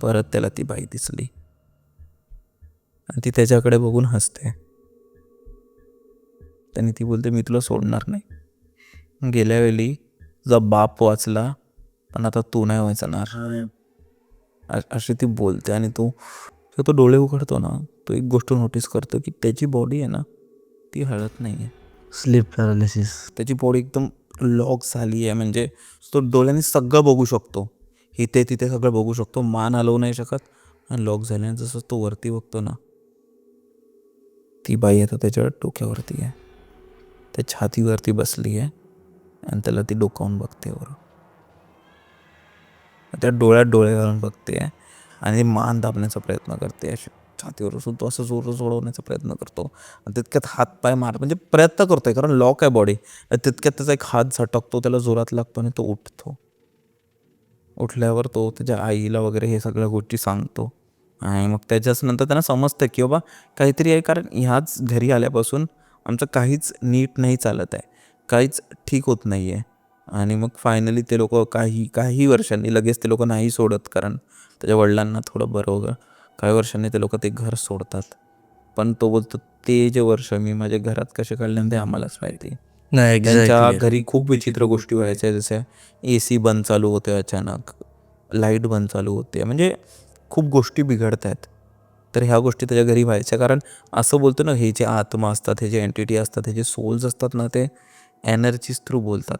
परत त्याला ती बाई दिसली आणि ती त्याच्याकडे बघून हसते. त्यांनी ती बोलते मी तुला सोडणार नाही. गेल्या वेळी तुझा बाप वाचला पण आता तू नाही वाचणार, अशी ती बोलते. आणि तो डोळे उघडतो ना, तो एक गोष्ट नोटीस करतो की त्याची बॉडी आहे ना ती हलत नाही आहे. Sleep paralysis. त्याची बॉडी एकदम लॉक झाली आहे. म्हणजे तो डोळ्यांनी सगळं बघू शकतो, इथे तिथे सगळं बघू शकतो, मान हलवू नाही शकत आणि लॉक झाल्याने जसं तो वरती बघतो ना, ती बाई आता त्याच्या डोक्यावरती आहे, त्या छातीवरती बसली आहे आणि त्याला ती डोकावून बघते वर. त्या डोळ्यात डोळे घालून बघते आणि मान दाबण्याचा प्रयत्न करते. अशी छातीवर असून तो असं जोर सोडवण्याचा प्रयत्न करतो आणि तितक्यात हातपाय म्हणजे प्रयत्न करतोय कारण लॉक आहे बॉडी. तितक्यात त्याचा एक हात झटकतो, त्याला जोरात लागतो आणि तो उठतो. उठल्यावर तो त्याच्या आईला वगैरे हे सगळ्या गोष्टी सांगतो आणि मग त्याच्याच नंतर त्यांना समजतं की बाबा काहीतरी आहे, कारण ह्याच घरी आल्यापासून आमचं काहीच नीट नाही चालत आहे, काहीच ठीक होत नाही आहे. आणि मग फायनली ते लोक काही वर्षांनी लगेच ते लोक नाही सोडत, कारण त्याच्या वडिलांना थोडं बरं वगैरे. काही वर्षांनी ते लोक ते घर सोडतात. पण तो बोलतो ते जे वर्ष मी माझ्या घरात कसे काढले ते आम्हालाच माहिती. नाही, त्यांच्या एक्झॅक्टली. घरी खूप विचित्र गोष्टी व्हायच्या, जसे AC बंद चालू होते अचानक, लाईट बंद चालू होते, म्हणजे खूप गोष्टी बिघडत आहेत. तर ह्या गोष्टी त्याच्या घरी व्हायच्या, कारण असं बोलतो ना, हे जे आत्मा असतात, हे जे एंटिटी असतात, हे जे सोल्स असतात ना, ते एनर्जीज थ्रू बोलतात.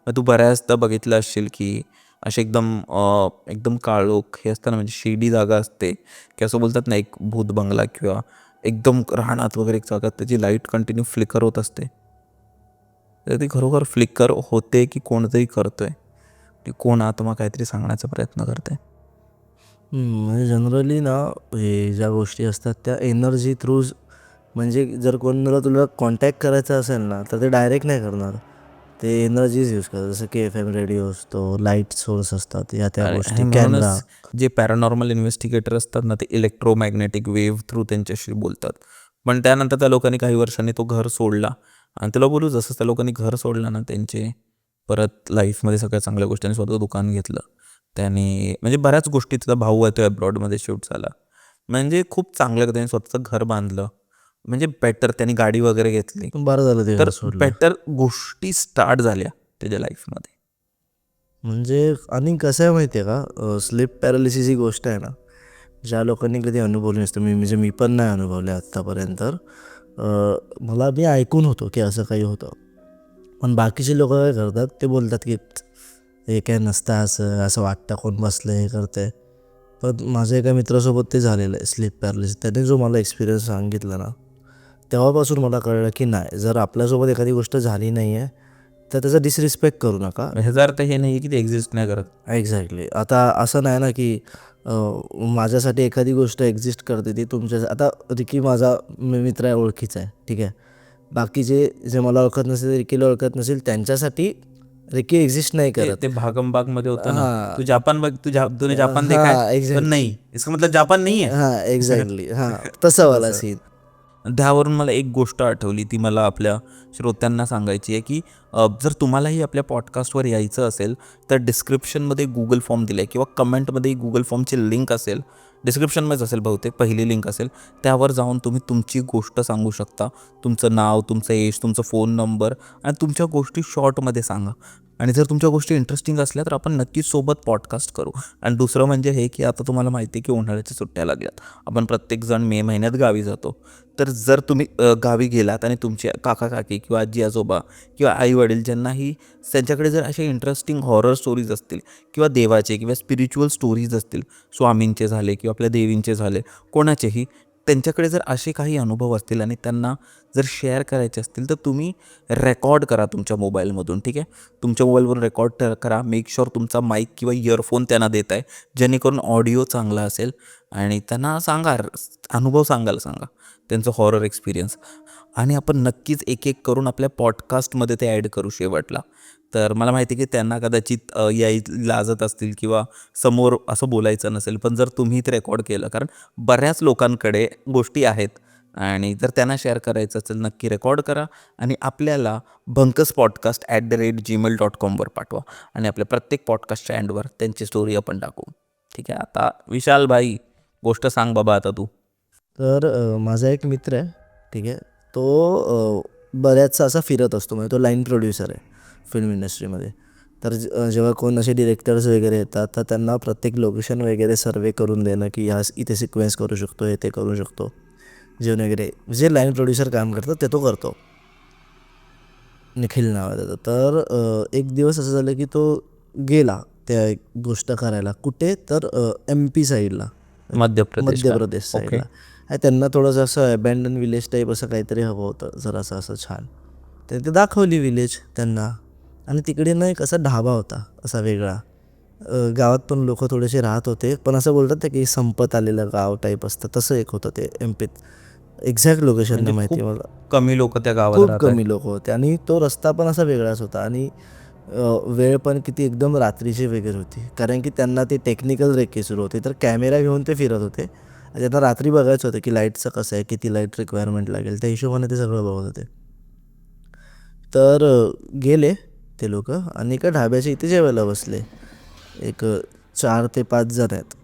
मग तू बऱ्याचदा बघितलं असशील की असे एकदम काळोख हे असतं ना, म्हणजे शिडी जागा असते, की असं बोलतात ना, एक भूत बंगला किंवा एकदम रानात वगैरे एक जागा, त्याची लाईट कंटिन्यू फ्लिकर होत असते. तर ती खरोखर फ्लिकर होते की कोणतरी करतोय, की कोण आत्मा काहीतरी सांगण्याचा प्रयत्न करते. म्हणजे जनरली ना, हे ज्या गोष्टी असतात त्या एनर्जी थ्रूज, म्हणजे जर कोणाला तुला कॉन्टॅक्ट करायचा असेल ना तर ते डायरेक्ट नाही करणार, ते एनर्जीज यूज करतात. जसं की FM रेडिओ असतो, लाईट सोर्स असतात, या त्या आणि गोष्टी, कॅमेरा. म्हणूनच जे पॅरानॉर्मल इन्व्हेस्टिगेटर असतात ना, ते इलेक्ट्रोमॅग्नेटिक वेव्ह थ्रू त्यांच्याशी बोलतात. पण त्यानंतर त्या लोकांनी काही वर्षांनी तो घर सोडला. आणि तुला बोलू, जसं त्या लोकांनी घर सोडलं ना, त्यांचे परत लाईफमध्ये सगळ्या चांगल्या गोष्टींनी स्वतः दुकान घेतलं त्याने. म्हणजे बऱ्याच गोष्टी, त्याचा भाऊ आहे तो अब्रॉडमध्ये शिफ्ट झाला, म्हणजे खूप चांगलं त्याने स्वतःचं घर बांधलं, म्हणजे बेटर त्यांनी गाडी वगैरे घेतली. बरं झालं ते घर तर सोडलं. बेटर गोष्टी स्टार्ट झाल्या त्याच्या लाईफमध्ये. म्हणजे आणि कसं आहे माहिती आहे का, स्लीप पॅरालिसिस ही गोष्ट आहे ना, ज्या लोकांनी कधी अनुभवली नसतं, म्हणजे मी पण नाही अनुभवले आत्तापर्यंत. तर मी ऐकून होतो की असं काही होतं, पण बाकीचे लोक काय करतात, ते बोलतात की हे काय नसतं, असं वाटतं कोण बसलं हे करते. पण माझ्या एका मित्रासोबत ते झालेलं आहे स्लीप पॅरालिसिस. त्याने जो मला एक्सपिरियन्स सांगितला ना, तेव्हापासून मला कळलं की नाही, जर आपल्यासोबत एखादी गोष्ट झाली नाही आहे तर त्याचा डिसरिस्पेक्ट करू नका. ह्याचा अर्थ हे नाही की ते एक्झिस्ट नाही करत. एक्झॅक्टली. आता असं नाही ना की माझ्यासाठी एखादी गोष्ट एक्झिस्ट करते, ती आता रिकी माझा मित्र आहे, ओळखीचा आहे, ठीक आहे. बाकीचे जे मला ओळखत नसेल, रिकीला ओळखत नसेल, त्यांच्यासाठी रिकी एक्झिस्ट नाही करत. ते भागम भाग मध्ये होतं ना, हां. तू जापान बघ, तूने जापान देखा हां, है, एक्झॅक्टली. पण नाही इसका मतलब जापान नाही आहे. हां, एक्झॅक्टली. हां, तसं वाला सीन. त्यावरून मला एक गोष्ट आठवली, ती मला आपल्या श्रोत्यांना सांगायची आहे की जर तुम्हालाही आपल्या पॉडकास्टवर यायचं असेल तर डिस्क्रिप्शनमध्ये गुगल फॉर्म दिला आहे किंवा कमेंटमध्ये गुगल फॉर्मची लिंक असेल, डिस्क्रिप्शनमध्येच असेल बहुतेक, पहिली लिंक असेल, त्यावर जाऊन तुम्ही तुमची गोष्ट सांगू शकता. तुमचं नाव, तुमचं एज, तुमचा फोन नंबर आणि तुमच्या गोष्टी शॉर्टमध्ये सांगा. आणि जर तुमच्या गोष्टी इंटरेस्टिंग असल्या तर आपण नक्कीच सोबत पॉडकास्ट करू. आणि दुसरं म्हणजे हे की आता तुम्हाला माहिती आहे की उन्हाळ्याच्या सुट्ट्या लागल्यात, आपण प्रत्येकजण मे महिन्यात गावी जातो. तर जर तुम्ही गावी गेलात आणि तुमचे काका काकी किंवा आजी आजोबा किंवा आई वडील ज्यांनाही, त्यांच्याकडे जर असे इंटरेस्टिंग हॉरर स्टोरीज असतील किंवा देवाचे किंवा स्पिरिच्युअल स्टोरीज असतील, स्वामींचे झाले किंवा आपल्या देवींचे झाले, कोणाचेही, त्यांच्याकडे जर असे काही अनुभव असतील आणि त्यांना जर शेअर करायचे असतील तर तुम्ही रेकॉर्ड करा तुमच्या मोबाईलमधून, ठीक आहे. तुमच्या मोबाईलवरून रेकॉर्ड करा. मेक शुअर तुमचा माईक किंवा इयरफोन त्यांना देत आहे, जेणेकरून ऑडिओ चांगला असेल. आणि त्यांना सांगा, अनुभव सांगायला सांगा त्यांचं हॉरर एक्सपिरियन्स. आणि आपण नक्कीच एक एक करून आपल्या पॉडकास्टमध्ये ते ॲड करू शेवटला. तर मला माहिती आहे की त्यांना कदाचित लाजत असतील किंवा समोर असं बोलायचं नसेल, पण जर तुम्ही ते रेकॉर्ड केलं, कारण बऱ्याच लोकांकडे गोष्टी आहेत आणि जर त्यांना शेअर करायचं असेल नक्की रेकॉर्ड करा आणि आपल्याला bunkerspodcast@gmail.com वर पाठवा आणि आपल्या प्रत्येक पॉडकास्टच्या एंडवर त्यांची स्टोरी आपण टाकू. ठीक आहे. आता विशाल भाई, गोष्ट सांग बाबा आता तू. तर माझा एक मित्र आहे, ठीक आहे. तो बऱ्याचसा असा फिरत असतो, म्हणजे तो लाईन प्रोड्युसर आहे फिल्म इंडस्ट्रीमध्ये. तर जेव्हा कोण असे डिरेक्टर्स वगैरे येतात तर त्यांना प्रत्येक लोकेशन वगैरे सर्वे करून देणं की ह्या इथे सिक्वेन्स करू शकतो, हे ते करू शकतो, जेवण वगैरे जे लाईन प्रोड्युसर काम करतात ते तो करतो. निखिल नाव आहे त्याचं. तर एक दिवस असं झालं की तो गेला त्या एक गोष्ट करायला. कुठे तर MP साईडला, मध्य प्रदेश साईडला. त्यांना थोडंसं असं अबॅन्डन विलेज टाईप असं काहीतरी हवं होतं, जरासं असं छान. तर ते दाखवली विलेज त्यांना. आणि तिकडे ना एक असा ढाबा होता असा वेगळा. गावात पण लोक थोडेसे राहत होते, पण असं बोलतात ते की संपत आलेलं गाव टाईप असतं, तसं एक होतं ते MPत. एक्झॅक्ट लोकेशन नाही माहिती मला. कमी लोक त्या गावात खूप राहतात. कमी लोक होते आणि तो रस्ता पण असा वेगळाच होता. आणि वेळ पण किती एकदम रात्रीची वगैरे होती, कारण की त्यांना ते टेक्निकल रेकी सुरू होते. तर कॅमेरा घेऊन ते फिरत होते. त्यांना रात्री बघायचं होतं की लाईटचं कसं आहे, किती लाईट रिक्वायरमेंट लागेल, त्या हिशोबाने ते सगळं बघत होते. तर गेले ते लोक आणि एका ढाब्याच्या इथे जेवायला बसले. एक 4 ते 5 जण आहेत.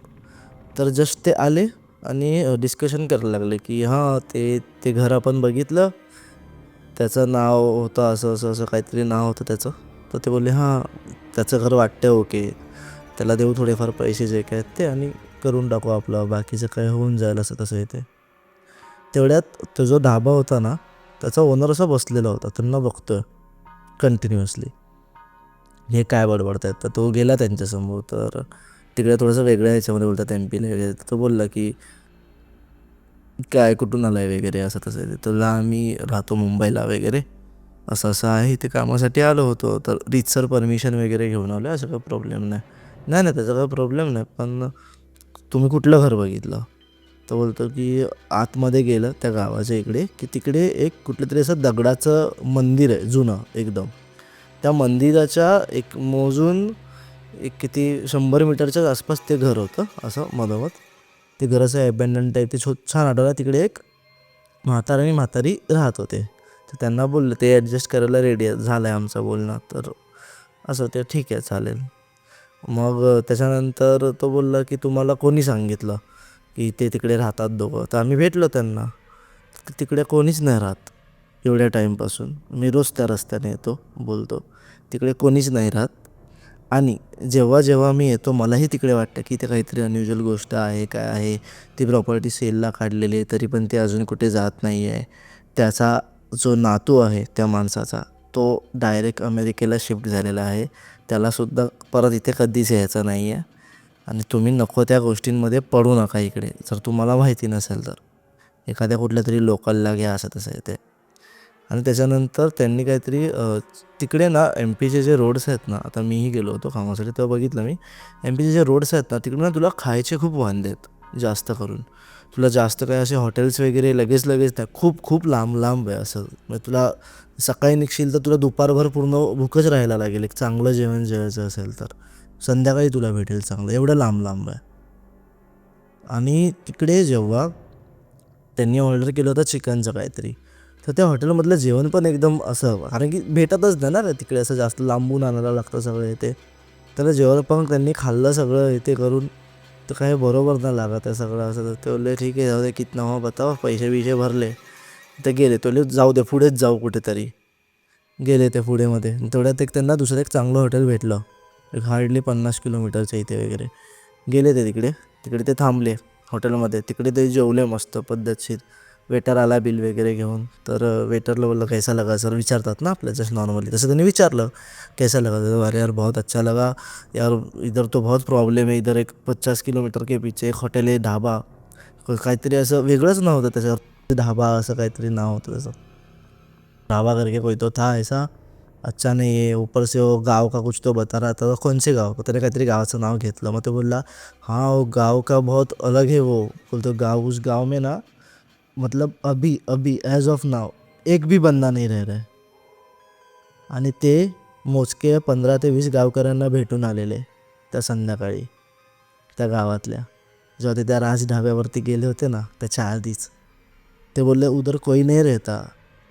तर जस्ट ते आले आणि डिस्कशन करायला लागले की हां ते घर आपण बघितलं, त्याचं नाव होतं असं असं असं काहीतरी नाव होतं त्याचं. तर ते बोलले हां त्याचं घर वाटतं ओके, त्याला देऊ थोडेफार पैसे जे काय आहेत ते आणि करून टाकू आपलं, बाकीचं काय होऊन जाईल असं तसं येते. तेवढ्यात तो जो ढाबा होता ना, त्याचा ओनर असा बसलेला होता, त्यांना बघतोय कंटिन्युअसली, हे काय बडबडत आहेत. तर तो गेला त्यांच्यासमोर. तर तिकडे थोडंसं वेगळ्या ह्याच्यामध्ये बोलतात MPला वगैरे. तो बोलला की काय कुठून आला आहे वगैरे असं तसं आहे. तर आम्ही राहतो मुंबईला वगैरे, असं असं आहे, इथे कामासाठी आलो होतो, तर रीतसर परमिशन वगैरे घेऊन आलो, असं काही प्रॉब्लेम नाही. नाही नाही त्याचा काही प्रॉब्लेम नाही, पण तुम्ही कुठलं घर बघितलं. तो बोलतो की आतमध्ये गेलं त्या गावाच्या इकडे की तिकडे एक कुठलं तरी असं दगडाचं मंदिर आहे जुनं एकदम. त्या मंदिराच्या एक मोजून एक किती 100 मीटरच्या आसपास ते घर होतं असं मधोमध. ते घर असं अबॅन्डन टाईप, ते छान आढळलं. तिकडे एक म्हातारा आणि म्हातारी राहत होते. तर त्यांना बोललं, ते ॲडजस्ट करायला रेडी झालं आहे आमचं बोलणं. तर असं ते ठीक आहे चालेल. मग त्याच्यानंतर तो बोलला की तुम्हाला कोणी सांगितलं की ते तिकडे राहतात दोघं. तर आम्ही भेटलो त्यांना. तर तिकडे कोणीच नाही राहत एवढ्या टाईमपासून. मी रोज त्या रस्त्याने येतो, बोलतो, तिकडे कोणीच नाही राहत. आणि जेव्हा जेव्हा मी येतो मलाही तिकडे वाटतं की ते काहीतरी अनयुज्युअल गोष्ट आहे, काय आहे. ती प्रॉपर्टी सेलला काढलेली आहे, तरी पण ते अजून कुठे जात नाही आहे. त्याचा जो नातू आहे त्या माणसाचा, तो डायरेक्ट अमेरिकेला शिफ्ट झालेला आहे. त्यालासुद्धा परत इथे कधीच यायचं नाही आहे. आणि तुम्ही नको त्या गोष्टींमध्ये पडू नका इकडे, जर तुम्हाला माहिती नसेल तर. एखाद्या कुठल्या तरी लोकलला घ्या, असं तसं आहे ते. आणि त्याच्यानंतर त्यांनी काहीतरी तिकडे ना MPचे जे रोड्स आहेत ना, आता मीही गेलो होतो कामासाठी तेव्हा बघितलं मी, MPचे जे रोड्स आहेत ना तिकडे ना तुला खायचे खूप वांदे आहेत जास्त करून. तुला जास्त काय असे हॉटेल्स वगैरे लगेच नाही, खूप खूप लांब लांब आहे असं. म्हणजे तुला सकाळी निघशील तर तुला दुपारभर पूर्ण भूकच राहायला लागेल एक चांगलं जेवण जेवायचं असेल तर. संध्याकाळी तुला भेटेल चांगलं, एवढं लांब लांब आहे. आणि तिकडे जेव्हा त्यांनी ऑर्डर केलं होतं चिकनचं काहीतरी, तर त्या हॉटेलमधलं जेवण पण एकदम असं, कारण की भेटतच नाही ना तिकडे, असं जास्त लांबून आणायला लागतं सगळं येते. त्याला जेवण पण त्यांनी खाल्लं सगळं इथे करून, तर काही बरोबर नाही लागत आहे सगळं असं. तर ते बोलले ठीक आहे जाऊ दे, कितना हो बताओ, पैसे बिशे भरले. ते गेले. तो बोलले जाऊ दे पुढेच जाऊ कुठेतरी. गेले ते पुढेमध्ये. तेवढ्यात एक त्यांना दुसरं एक चांगलं हॉटेल भेटलं, एक हार्डली 50 किलोमीटरच्या इथे वगैरे. गेले ते तिकडे ते थांबले हॉटेलमध्ये. तिकडे ते जेवले मस्त पद्धतशीर. वेटर आला बिल वगैरे घेऊन. तर वेटरला बोललं कैसा लगा सर, विचारतात ना आपल्या जस्ट नॉर्मली, तसं त्यांनी विचारलं कैसा लगा. तर अरे यार बहुत अच्छा लगा यार, इधर तो बहुत प्रॉब्लेम है, इधर एक 50 किलोमीटर के पीछे एक हॉटेल आहे, ढाबा काहीतरी असं वेगळंच नाव होतं त्याच्यावर, ढाबा असं काहीतरी नाव होतं त्याचं. ढाबा करके कोई तो था ऐसा, अच्छा नहीं है, ऊपर से वो गांव का कुछ तो बता रहा था, कौन से गाव, त्याने काहीतरी गावाचं नाव घेतलं. मग तो बोलला हाँ वो गाँव का बहुत अलग है, वो बोलतो गाँव, उस गाँव में ना मतलब अभी अभी एज ऑफ नाव एक भी बंदा नाही रह रहा है. आणि ते मोजके 15 ते 20 गावकऱ्यांना भेटून आलेले त्या संध्याकाळी त्या गावातल्या, जेव्हा ते त्या राज ढाब्यावरती गेले होते ना त्याच्या आधीच. ते बोलले उधर कोई नहीं रहता,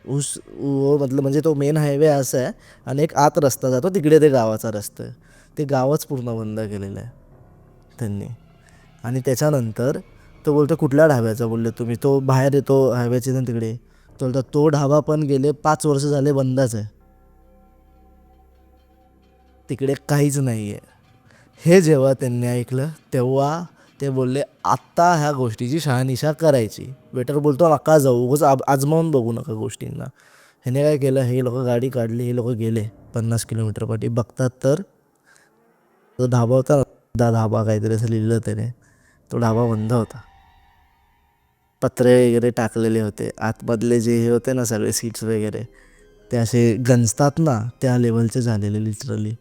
उस वो मतलब म्हणजे तो मेन हायवे असा आहे आणि एक आत रस्ता जातो तिकडे ते गावाचा रस्ता आहे, ते गावच पूर्ण बंद केलेलं आहे त्यांनी. आणि त्याच्यानंतर तो बोलतो कुठल्या ढाब्याचा बोलले तुम्ही, तो बाहेर येतो हायवेचे ना तिकडे, तो बोलतो तो ढाबा पण गेले 5 वर्ष झाले बंदच आहे, तिकडे काहीच नाही आहे. हे जेव्हा त्यांनी ऐकलं तेव्हा ते बोलले आत्ता ह्या गोष्टीची शहानिशा करायची. वेटर बोलतो नका जाऊ, उगाच आजमावून बघू नका गोष्टींना. ह्याने काय केलं, हे लोक गाडी काढली, हे लोक गेले 50 किलोमीटर पाठी, बघतात तर तो ढाबा होता ना, ढाबा काहीतरी असं लिहिलं त्याने, तो ढाबा बंद होता. पत्रे वगैरे टाकलेले होते, आतमधले जे हे होते ना सगळे सीट्स वगैरे ते असे गंजतात ना त्या लेवलचे झालेले लिटरली.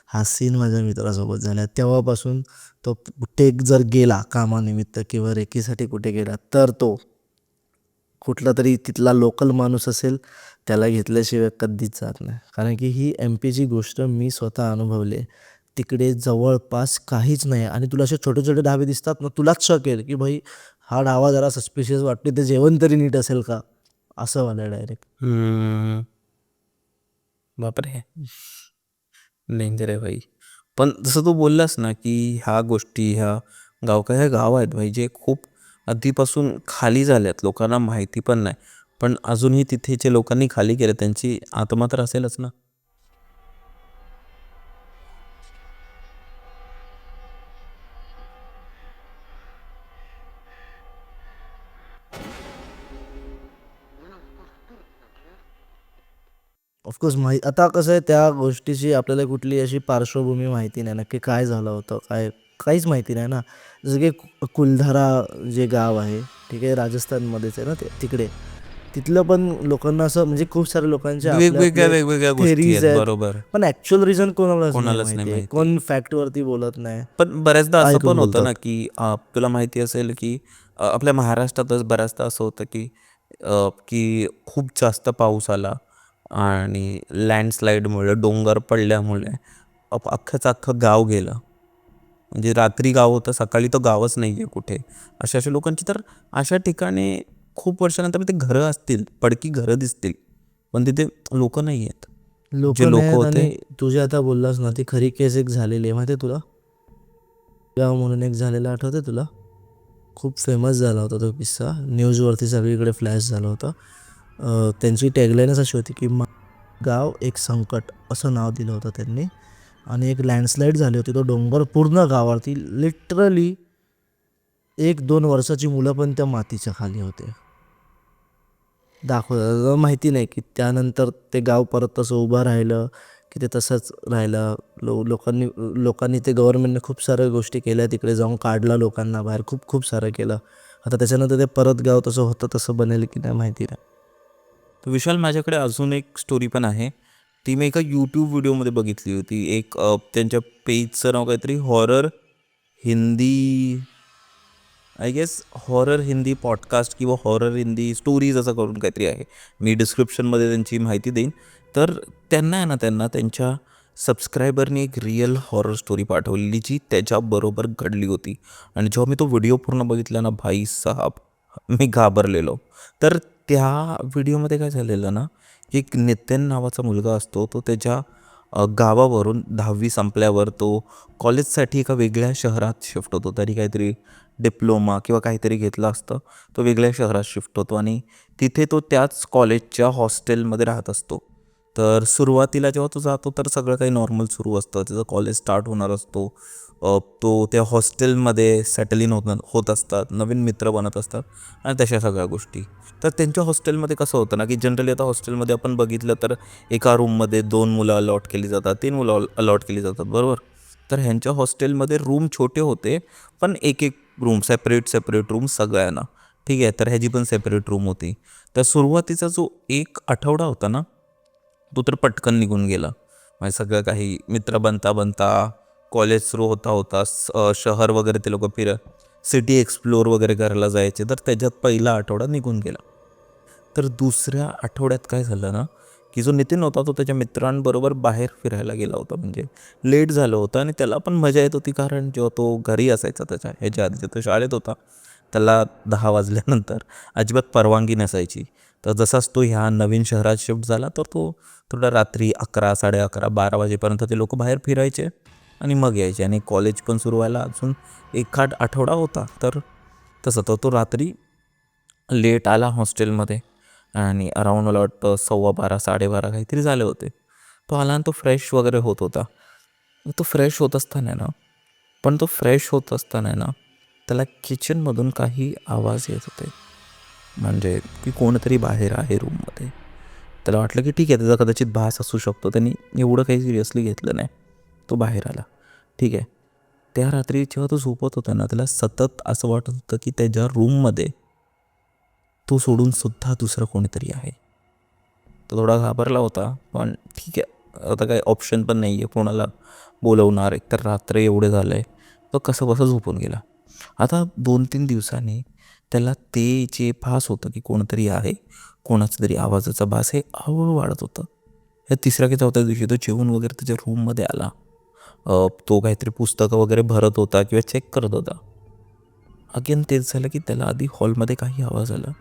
हा सीन माझ्या मित्रासोबत झाला. तेव्हापासून तो कुठे जर गेला कामानिमित्त किंवा रेकीसाठी कुठे गेला तर तो कुठला तरी तिथला लोकल माणूस असेल त्याला घेतल्याशिवाय कधीच जात नाही. कारण की ही एम-पीची गोष्ट मी स्वतः अनुभवली. तिकडे जवळपास काहीच नाही आणि तुला असे छोटे छोटे ढाबे दिसतात ना, तुलाच शॉक येईल की भाई हा ढाबा जरा सस्पिशियस वाटते, ते जेवण तरी नीट असेल का, असं वाला डायरेक्ट. बापरे, डेंजर आहे भाई. पण जसं तू बोललास ना की ह्या गोष्टी ह्या ह्या गाव आहेत भाई जे खूप आधीपासून खाली झाल्यात, लोकांना माहिती पण नाही, पण अजूनही तिथे जे लोकांनी खाली केलं त्यांची आत्मा तर असेलच ना. ऑफकोर्स आता कसं आहे त्या गोष्टीची आपल्याला कुठली अशी पार्श्वभूमी माहिती नाही, नक्की काय झालं होतं काय, काहीच माहिती नाही ना. जसं की कुलधारा जे गाव आहे, ठीक आहे, राजस्थानमध्येच आहे ना ते, तिकडे तिथलं पण लोकांना असं म्हणजे खूप साऱ्या लोकांचे वेगवेगळ्या गोष्टी थेरीज आहेत, आहेत, बरोबर. पण ॲक्च्युअल रिझन कोणालाच नाही कोणालाच नाही माहिती आहे, माहिती. कोण फॅक्टवरती बोलत नाही, पण बऱ्याचदा असं ऐकून पण होतं ना बोलतात. की तुला माहिती असेल की आपल्या महाराष्ट्रातच बऱ्याचदा असं होतं की की खूप जास्त पाऊस आला आणि लँडस्लाईडमुळे, डोंगर पडल्यामुळे अख्खंचं अख्खं गाव गेलं. म्हणजे रात्री गाव होतं, सकाळी तर गावच नाही आहे कुठे. अशा लोकांची तर अशा ठिकाणी खूप वर्षानंतर ते घरं असतील, पडकी घरं दिसतील, पण तिथे लोक नाही आहेत. लोक जे नाही लोक आहेत. होते आणि तू जे आता बोललास ना ती खरी केस एक झालेली आहे माहिती आहे तुला, गाव म्हणून एक झालेला आठवते तुला, खूप फेमस झाला होता तो किस्सा, न्यूजवरती सगळीकडे फ्लॅश झाला होता. त्यांची टॅगलाईनच अशी होती की गाव एक संकट असं नाव दिलं होतं त्यांनी. आणि एक लँडस्लाईड झाली होती, तो डोंगर पूर्ण गावावरती लिटरली 1-2 वर्षाची मुलं पण त्या मातीच्या खाली होते. दाखवलं माहिती नाही की त्यानंतर ते गाव परत तसं उभं राहिलं की ते तसंच राहिलं. लोकांनी ते गव्हर्नमेंटने खूप साऱ्या गोष्टी केल्या, तिकडे जाऊन काढलं लोकांना बाहेर, खूप खूप सारं केलं. आता त्याच्यानंतर ते परत गाव तसं होतं तसं बनेल की नाही माहिती नाही. तर विशाल, माझ्याकडे अजून एक स्टोरी पण आहे. ती मी एका यूट्यूब व्हिडिओमध्ये बघितली होती. एक त्यांच्या पेजचं नाव काहीतरी horror Hindi, I guess horror Hindi podcast किंवा हॉरर हिंदी स्टोरीज असं करून काहीतरी आहे. मी डिस्क्रिप्शनमध्ये त्यांची माहिती देईन. तर त्यांना आहे ना, त्यांना त्यांच्या सबस्क्रायबरनी एक रिअल हॉरर स्टोरी पाठवलेली जी त्याच्याबरोबर घडली होती. आणि जेव्हा मी तो व्हिडिओ पूर्ण बघितला ना भाई साहब, मी घाबरलेलो. तर त्या व्हिडिओमध्ये काय झालेलं ना, एक नितीन नावाचा मुलगा असतो, तो त्याच्या गावावरून 10वी संपल्यावर तो कॉलेजसाठी एका वेगळ्या शहरात शिफ्ट होतो. तरी काहीतरी डिप्लोमा किंवा काहीतरी घेतलं असतं. तो वेगळ्या शहरात शिफ्ट होतो आणि तिथे तो त्याच कॉलेजच्या हॉस्टेलमध्ये राहत असतो. तर सुरुवातीला जेव्हा तो जातो तर सगळं काही नॉर्मल सुरू असतं. त्याचं कॉलेज स्टार्ट होणार असतो. तो त्या हॉस्टेलमध्ये सेटल इन होत असतात, नवीन मित्र बनत असतात आणि तशा सगळ्या गोष्टी. तर त्यांच्या हॉस्टेलमध्ये कसं होतं ना की जनरली आता हॉस्टेलमध्ये आपण बघितलं तर एका रूममध्ये 2 मुलं अलॉट केली जातात, 3 मुलं अलॉट केली जातात, बरोबर. तर ह्यांच्या हॉस्टेलमध्ये रूम छोटे होते, पण एक एक रूम सेपरेट रूम सगळ्यांना. ठीक आहे. तर ह्याची पण सेपरेट रूम होती. तर सुरुवातीचा जो 1 आठवडा होता ना, तो तर पटकन निघून गेला. म्हणजे सगळं काही मित्र बनता कॉलेज सुरू होता शहर वगैरे ते लोकं सिटी एक्सप्लोअर वगैरे करायला जायचे. तर त्याच्यात पहिला आठवडा निघून गेला. तर दुसऱ्या आठवड्यात काय झालं ना, की जो नितीन होता तो त्याच्या मित्रांबरोबर बाहेर फिरायला गेला होता. म्हणजे लेट झालं होतं आणि त्याला पण मजा येत होती, कारण जेव्हा तो घरी असायचा ह्याच्या आधी तो शाळेत होता, त्याला 10 वाजल्यानंतर अजिबात परवानगी नसायची. तर जसाच तो ह्या नवीन शहरात शिफ्ट झाला, तर तो थोडा रात्री 11, 11:30, 12 वाजेपर्यंत ते लोकं बाहेर फिरायचे आणि मग यायचे. आणि कॉलेज पण सुरू व्हायला अजून एखाद आठवडा होता. तर तसं तर तो रात्री लेट आला हॉस्टेलमध्ये आणि अराऊंड मला वाटतं 12:15, 12:30 काहीतरी झाले होते. तो आला आणि तो फ्रेश वगैरे होत होता. मग तो फ्रेश होत असताना ना, त्याला किचनमधून काही आवाज येत होते. म्हणजे की कोणतरी बाहेर आहे रूममध्ये. त्याला वाटलं की ठीक आहे, त्याचा कदाचित भास असू शकतो. त्यांनी एवढं काही सिरियसली घेतलं नाही. तो बाहेर आला. ठीक आहे. त्या रात्री जेव्हा तो झोपत होता ना, त्याला सतत असं वाटत होतं की त्याच्या रूममध्ये तो सोडून सुद्धा दुसरं कोणीतरी आहे. तो थोडा घाबरला होता, पण ठीक आहे, आता काही ऑप्शन पण नाही आहे, कोणाला बोलवणार. एकतर रात्र एवढे झालं आहे, तो कसंबसं झोपून गेला. आता 2-3 दिवसांनी त्याला ते जे भास होतं की कोणतरी आहे, कोणाचा तरी आवाजाचा भास हे हळूहळू वाढत होतं. या 3ऱ्या की 4थ्या दिवशी तो जेवून वगैरे त्याच्या रूममध्ये आला. तो काहीतरी पुस्तकं वगैरे भरत होता किंवा चेक करत होता. अगेन तेच झालं की त्याला आधी हॉलमध्ये काही आवाज आला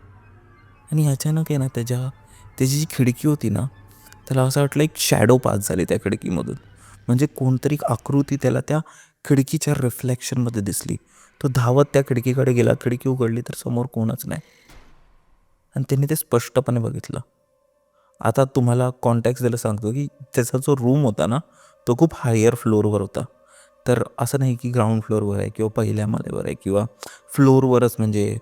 आणि अचानक आहे ना, त्याची जी खिडकी होती ना, त्याला असं वाटलं एक शॅडो पास झाली त्या खिडकीमधून. म्हणजे कोणतरी आकृती त्याला त्या खिडकीच्या रिफ्लेक्शनमध्ये दिसली. तो धावत त्या खिडकीकडे गेला. खिडकी उघडली तर समोर कोणच नाही आणि त्यांनी ते स्पष्टपणे बघितलं. आता तुम्हाला कॉन्टॅक्ट द्यायला सांगतो की त्याचा जो रूम होता ना, तो खूप हायर फ्लोअरवर होता. तर असं नाही की ग्राउंड फ्लोअरवर आहे किंवा पहिल्या मजल्यावर आहे किंवा फ्लोअरवरच, म्हणजे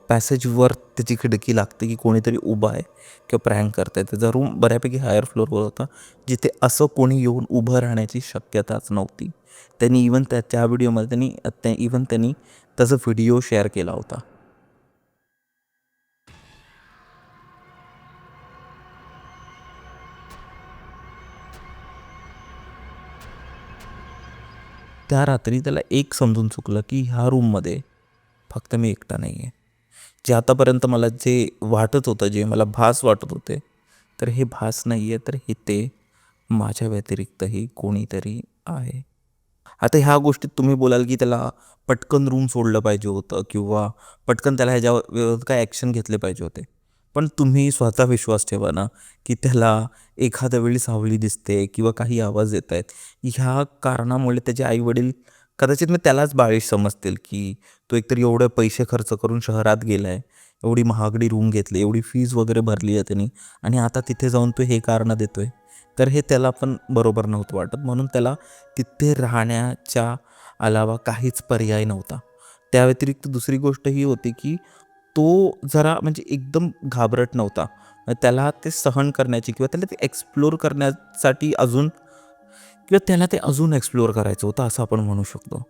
पॅसेजवर त्याची खिडकी लागते की कोणीतरी उभं आहे किंवा प्रँक करत आहे. त्याचा रूम बऱ्यापैकी हायर फ्लोअरवर होता, जिथे असं कोणी येऊन उभं राहण्याची शक्यताच नव्हती. त्यांनी इवन त्या व्हिडिओमध्ये त्यांनी त्याचा व्हिडिओ शेअर केला होता. त्या रात्री त्याला एक समजून चुकलं की ह्या रूममध्ये फक्त मी एकटा नाही आहे. जे आतापर्यंत मला जे वाटत होतं, जे मला भास वाटत होते, तर हे भास नाही आहे, तर ते माझ्या व्यतिरिक्तही कोणीतरी आहे. आता ह्या गोष्टीत तुम्ही बोलाल की त्याला पटकन रूम सोडलं पाहिजे होतं किंवा पटकन त्याला ह्याच्या विरोधात काय ॲक्शन घेतले पाहिजे होते. पण तुम्ही स्वतः विश्वास ठेवा ना, की त्याला एखाद्या वेळी सावली दिसते किंवा काही आवाज येत आहेत. ह्या कारणामुळे त्याचे आईवडील कदाचित मग त्यालाच बालिश समजतील की तो एकतर एवढे पैसे खर्च करून शहरात गेला आहे, एवढी महागडी रूम घेतली, एवढी फीज वगैरे भरली आहे त्यांनी आणि आता तिथे जाऊन तो हे कारणं देतो आहे. तर हे त्याला पण बरोबर नव्हतं वाटत. म्हणून त्याला तिथे राहण्याच्या अलावा काहीच पर्याय नव्हता. त्या व्यतिरिक्त दुसरी गोष्ट ही होती की तो जरा म्हणजे एकदम घाबरट नव्हता. त्याला ते सहन करण्याची किंवा त्याला ते एक्सप्लोर करण्यासाठी त्याला ते अजून एक्सप्लोर करायचं होतं, असं आपण म्हणू शकतो.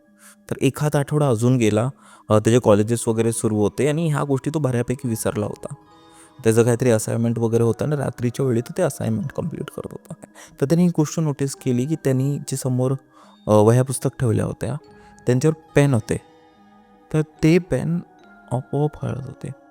तर एखादा आठवडा अजून गेला. त्याचे कॉलेजेस वगैरे सुरू होते आणि ह्या गोष्टी तो बऱ्यापैकी विसरला होता. त्याचं काहीतरी असाइनमेंट वगैरे होतं आणि रात्रीच्या वेळी तो ते असाइनमेंट कंप्लीट करत होता. तर त्यांनी एक गोष्ट नोटीस केली की त्यांनी जे समोर वह्या पुस्तक ठेवल्या होत्या, त्यांच्यावर पेन होते. तर ते पेन आपोआप हलत होते.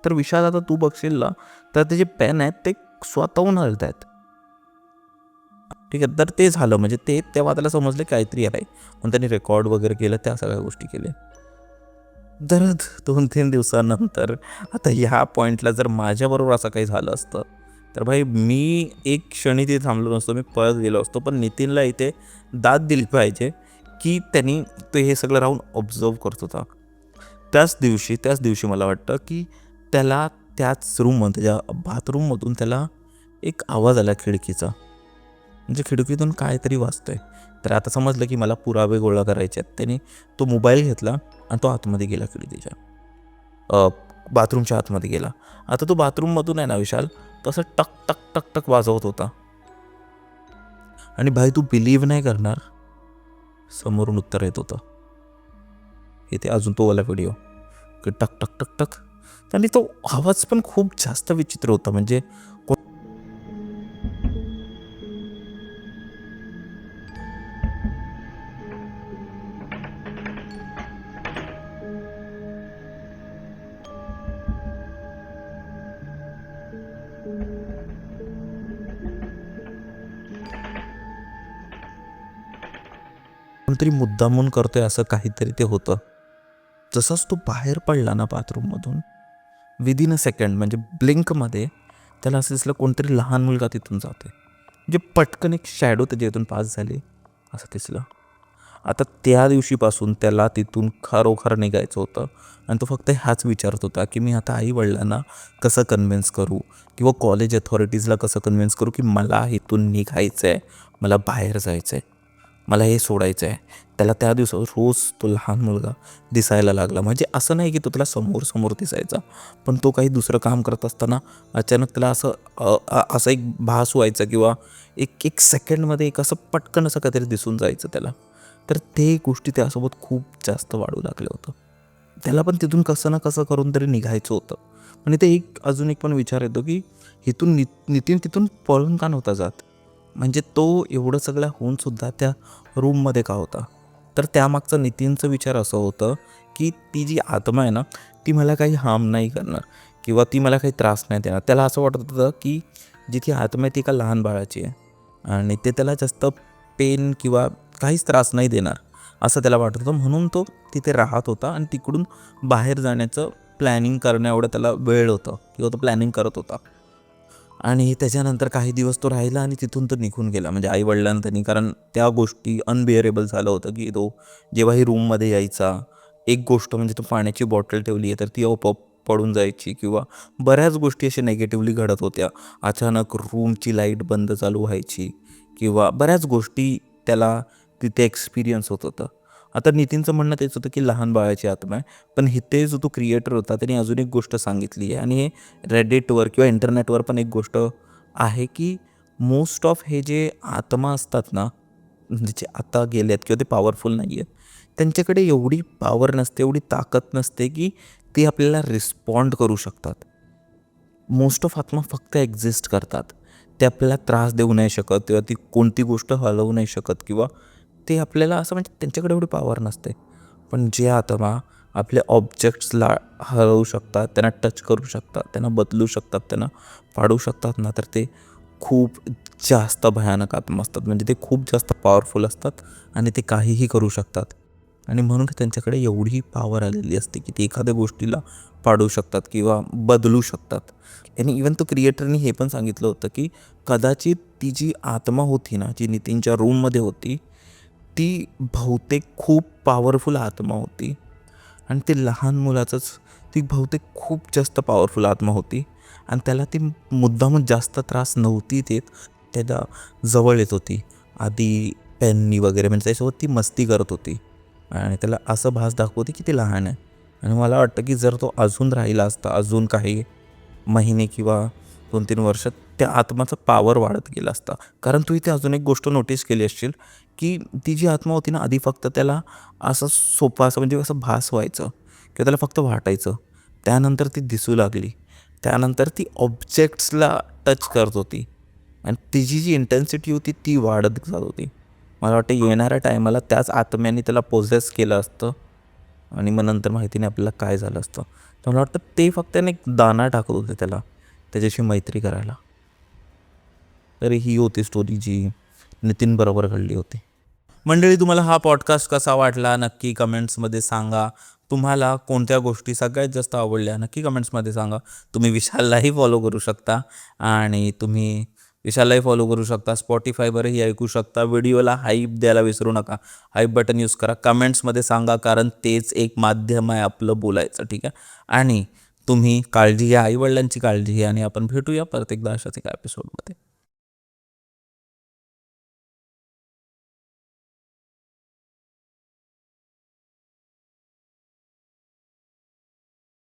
तर विशाल, आता तू बघशील ना, तर ते जे पेन आहेत ते स्वतःहून हलत आहेत. ठीक आहे. तर ते झालं, म्हणजे ते तेव्हा त्याला समजलं काहीतरी आहे. म्हणून त्यांनी रेकॉर्ड वगैरे केलं, त्या सगळ्या गोष्टी केल्या. तर 2-3 दिवसानंतर आता ह्या पॉईंटला जर माझ्याबरोबर असं काही झालं असतं, तर भाई मी एक क्षणी तिथे थांबलो नसतो, मी पळत गेलो असतो. पण नितीनला इथे दाद दिली पाहिजे की त्यांनी ते हे सगळं राहून ऑब्झर्व करत होता. त्याच दिवशी मला वाटतं की त्याला त्याच रूममध्ये, त्याच्या बाथरूममधून त्याला एक आवाज आला खिडकीचा, म्हणजे खिडकीतून काहीतरी वाजतंय. तर आता समजलं की मला पुरावे गोळा करायचे आहेत. त्याने तो मोबाईल घेतला आणि तो आतमध्ये गेला, खिडकीच्या बाथरूमच्या आतमध्ये गेला. आता तो बाथरूममधून आहे ना विशाल, तसं टक टक टक टक वाजवत होता. आणि भाई तू बिलीव्ह नाही करणार, समोरून उत्तर येत होतं. इथे अजून तो वाला व्हिडिओ की टक टक टक टक. आणि तो आवाज पण खूप जास्त विचित्र होता. म्हणजे कोणतरी मुद्दामून करतोय असं काहीतरी ते होतं. जसाच तो बाहेर पडला ना बाथरूममधून, विदिन अ सेकंड, म्हणजे ब्लिंकमध्ये त्याला असं दिसलं कोणतरी लहान मुलगा तिथून जाते. म्हणजे पटकन एक शॅडो त्याच्या इथून पास झाली असं दिसलं. आता त्या दिवशीपासून त्याला तिथून खरोखर निघायचं होतं. आणि तो फक्त ह्याच विचारत होता की मी आता आईवडिलांना कसं कन्व्हिन्स करू किंवा कॉलेज अथॉरिटीजला कसं कन्व्हिन्स करू की मला इथून निघायचं आहे, मला बाहेर जायचं आहे, मला हे सोडायचं आहे. त्याला त्या दिवसावर रोज तो लहान मुलगा दिसायला लागला. म्हणजे असं नाही की तो त्याला समोर दिसायचा, पण तो काही दुसरं काम करत असताना अचानक त्याला असं एक भास व्हायचा किंवा एक सेकंडमध्ये एक असं पटकन असं काहीतरी दिसून जायचं त्याला. तर ते गोष्टी त्यासोबत खूप जास्त वाढू लागलं होतं. त्याला पण तिथून कसं ना कसं करून तरी निघायचं होतं. आणि ते अजून एक पण विचार येतो की इथून नितीन तिथून पळून का नव्हता जात. म्हणजे तो एवढं सगळं होऊन सुद्धा त्या रूममध्ये का होता. तर त्यामागचा नितीनचं विचार असं होतं की ती जी आत्मा आहे ना, ती मला काही हार्म नाही करणार किंवा ती मला काही त्रास नाही देणार. त्याला असं वाटत होतं की जी ती आत्मा आहे ती एका लहान बाळाची आहे आणि ते त्याला जास्त पेन किंवा काहीच त्रास नाही देणार असं त्याला वाटत होतं. म्हणून तो तिथे राहत होता आणि तिकडून बाहेर जाण्याचं प्लॅनिंग करण्या एवढं त्याला वेळ होतं किंवा तो प्लॅनिंग करत होता. आणि त्याच्यानंतर काही दिवस तो राहिला आणि तिथून तो निघून गेला, म्हणजे आईवडिलांना त्यांनी. कारण त्या गोष्टी अनबिअरेबल झालं होतं की तो जेव्हाही रूममध्ये यायचा, एक गोष्ट म्हणजे तो पाण्याची बॉटल ठेवली आहे तर ती आपोआप पडून जायची किंवा बऱ्याच गोष्टी अशा नेगेटिव्हली घडत होत्या. अचानक रूमची लाईट बंद चालू व्हायची किंवा बऱ्याच गोष्टी त्याला तिथे एक्सपिरियन्स होत होतं. आता नितीनचं म्हणणं तेच होतं की लहान बाळाची आत्मा आहे. पण इथे जो तो क्रिएटर होता त्याने अजून एक गोष्ट सांगितली आहे आणि हे रेडिटवर किंवा इंटरनेटवर पण एक गोष्ट आहे की मोस्ट ऑफ हे जे आत्मा असतात ना, जे आता गेलेत किंवा ते पॉवरफुल नाही आहेत, त्यांच्याकडे एवढी पॉवर नसते, एवढी ताकद नसते की ते आपल्याला रिस्पॉन्ड करू शकतात. मोस्ट ऑफ आत्मा फक्त एक्झिस्ट करतात. ते आपल्याला त्रास देऊ नाही शकत किंवा ती कोणती गोष्ट हलवू नाही शकत किंवा ते आपल्याला असं, म्हणजे त्यांच्याकडे एवढी पॉवर नसते. पण जे आत्मा आपल्या ऑब्जेक्ट्सला हलवू शकतात, त्यांना टच करू शकतात, त्यांना बदलू शकतात, त्यांना पाडू शकतात ना, तर ते खूप जास्त भयानक आत्मा असतात. म्हणजे ते खूप जास्त पॉवरफुल असतात आणि ते काहीही करू शकतात. आणि म्हणून त्यांच्याकडे एवढी पॉवर आलेली असते की ते एखाद्या गोष्टीला पाडू शकतात किंवा बदलू शकतात. आणि इवन तो क्रिएटरनी हे पण सांगितलं होतं की कदाचित ती जी आत्मा होती ना, जी नितीनच्या रूममध्ये होती, ती बहुतेक खूप पॉवरफुल आत्मा होती. आणि ते लहान मुलाचंच, ती बहुतेक खूप जास्त पॉवरफुल आत्मा होती आणि त्याला ती मुद्दामच जास्त त्रास नव्हती देत, त्याला जवळ येत होती आधी पेननी वगैरे, म्हणजे त्याच्यासोबत ती मस्ती करत होती आणि त्याला असं भास दाखवते की ते लहान आहे. आणि मला वाटतं की जर तो अजून राहिला असता, अजून काही महिने किंवा 2-3 वर्षात, त्या आत्माचा पॉवर वाढत गेला असता. कारण तू इथे अजून एक गोष्ट नोटीस केली असशील की ती जी आत्मा होती ना, आधी फक्त त्याला असं सोपं असं, म्हणजे असं भास व्हायचं किंवा त्याला फक्त वाटायचं. त्यानंतर ती दिसू लागली, त्यानंतर ती ऑब्जेक्ट्सला टच करत होती आणि तिची जी इंटेन्सिटी होती ती वाढत जात होती. मला वाटतं येणाऱ्या टायमाला त्याच आत्म्याने त्याला पोझेस केलं असतं आणि मग नंतर माहिती नाही आपल्याला काय झालं असतं. तर मला वाटतं ते फक्त त्याने एक दाना टाकत होते त्याला, त्याच्याशी मैत्री करायला. तर ही होती स्टोरी जी नितीनबरोबर घडली होती. मंडळी, तुम्हाला हा पॉडकास्ट कसा वाटला नक्की कमेंट्समध्ये सांगा. तुम्हाला कोणत्या गोष्टी सगळ्यात जास्त आवडल्या नक्की कमेंट्समध्ये सांगा. तुम्ही विशाललाही फॉलो करू शकता आणि तुम्ही विशाललाही फॉलो करू शकता, स्पॉटिफायवरही ऐकू शकता. व्हिडिओला हाईप द्यायला विसरू नका. हाईप बटन यूज करा. कमेंट्समध्ये सांगा, कारण तेच एक माध्यम आहे आपलं बोलायचं. ठीक आहे. आणि तुम्ही काळजी घ्या, आईवडिलांची काळजी घ्या आणि आपण भेटूया परत एकदा अशाच एका एपिसोडमध्ये.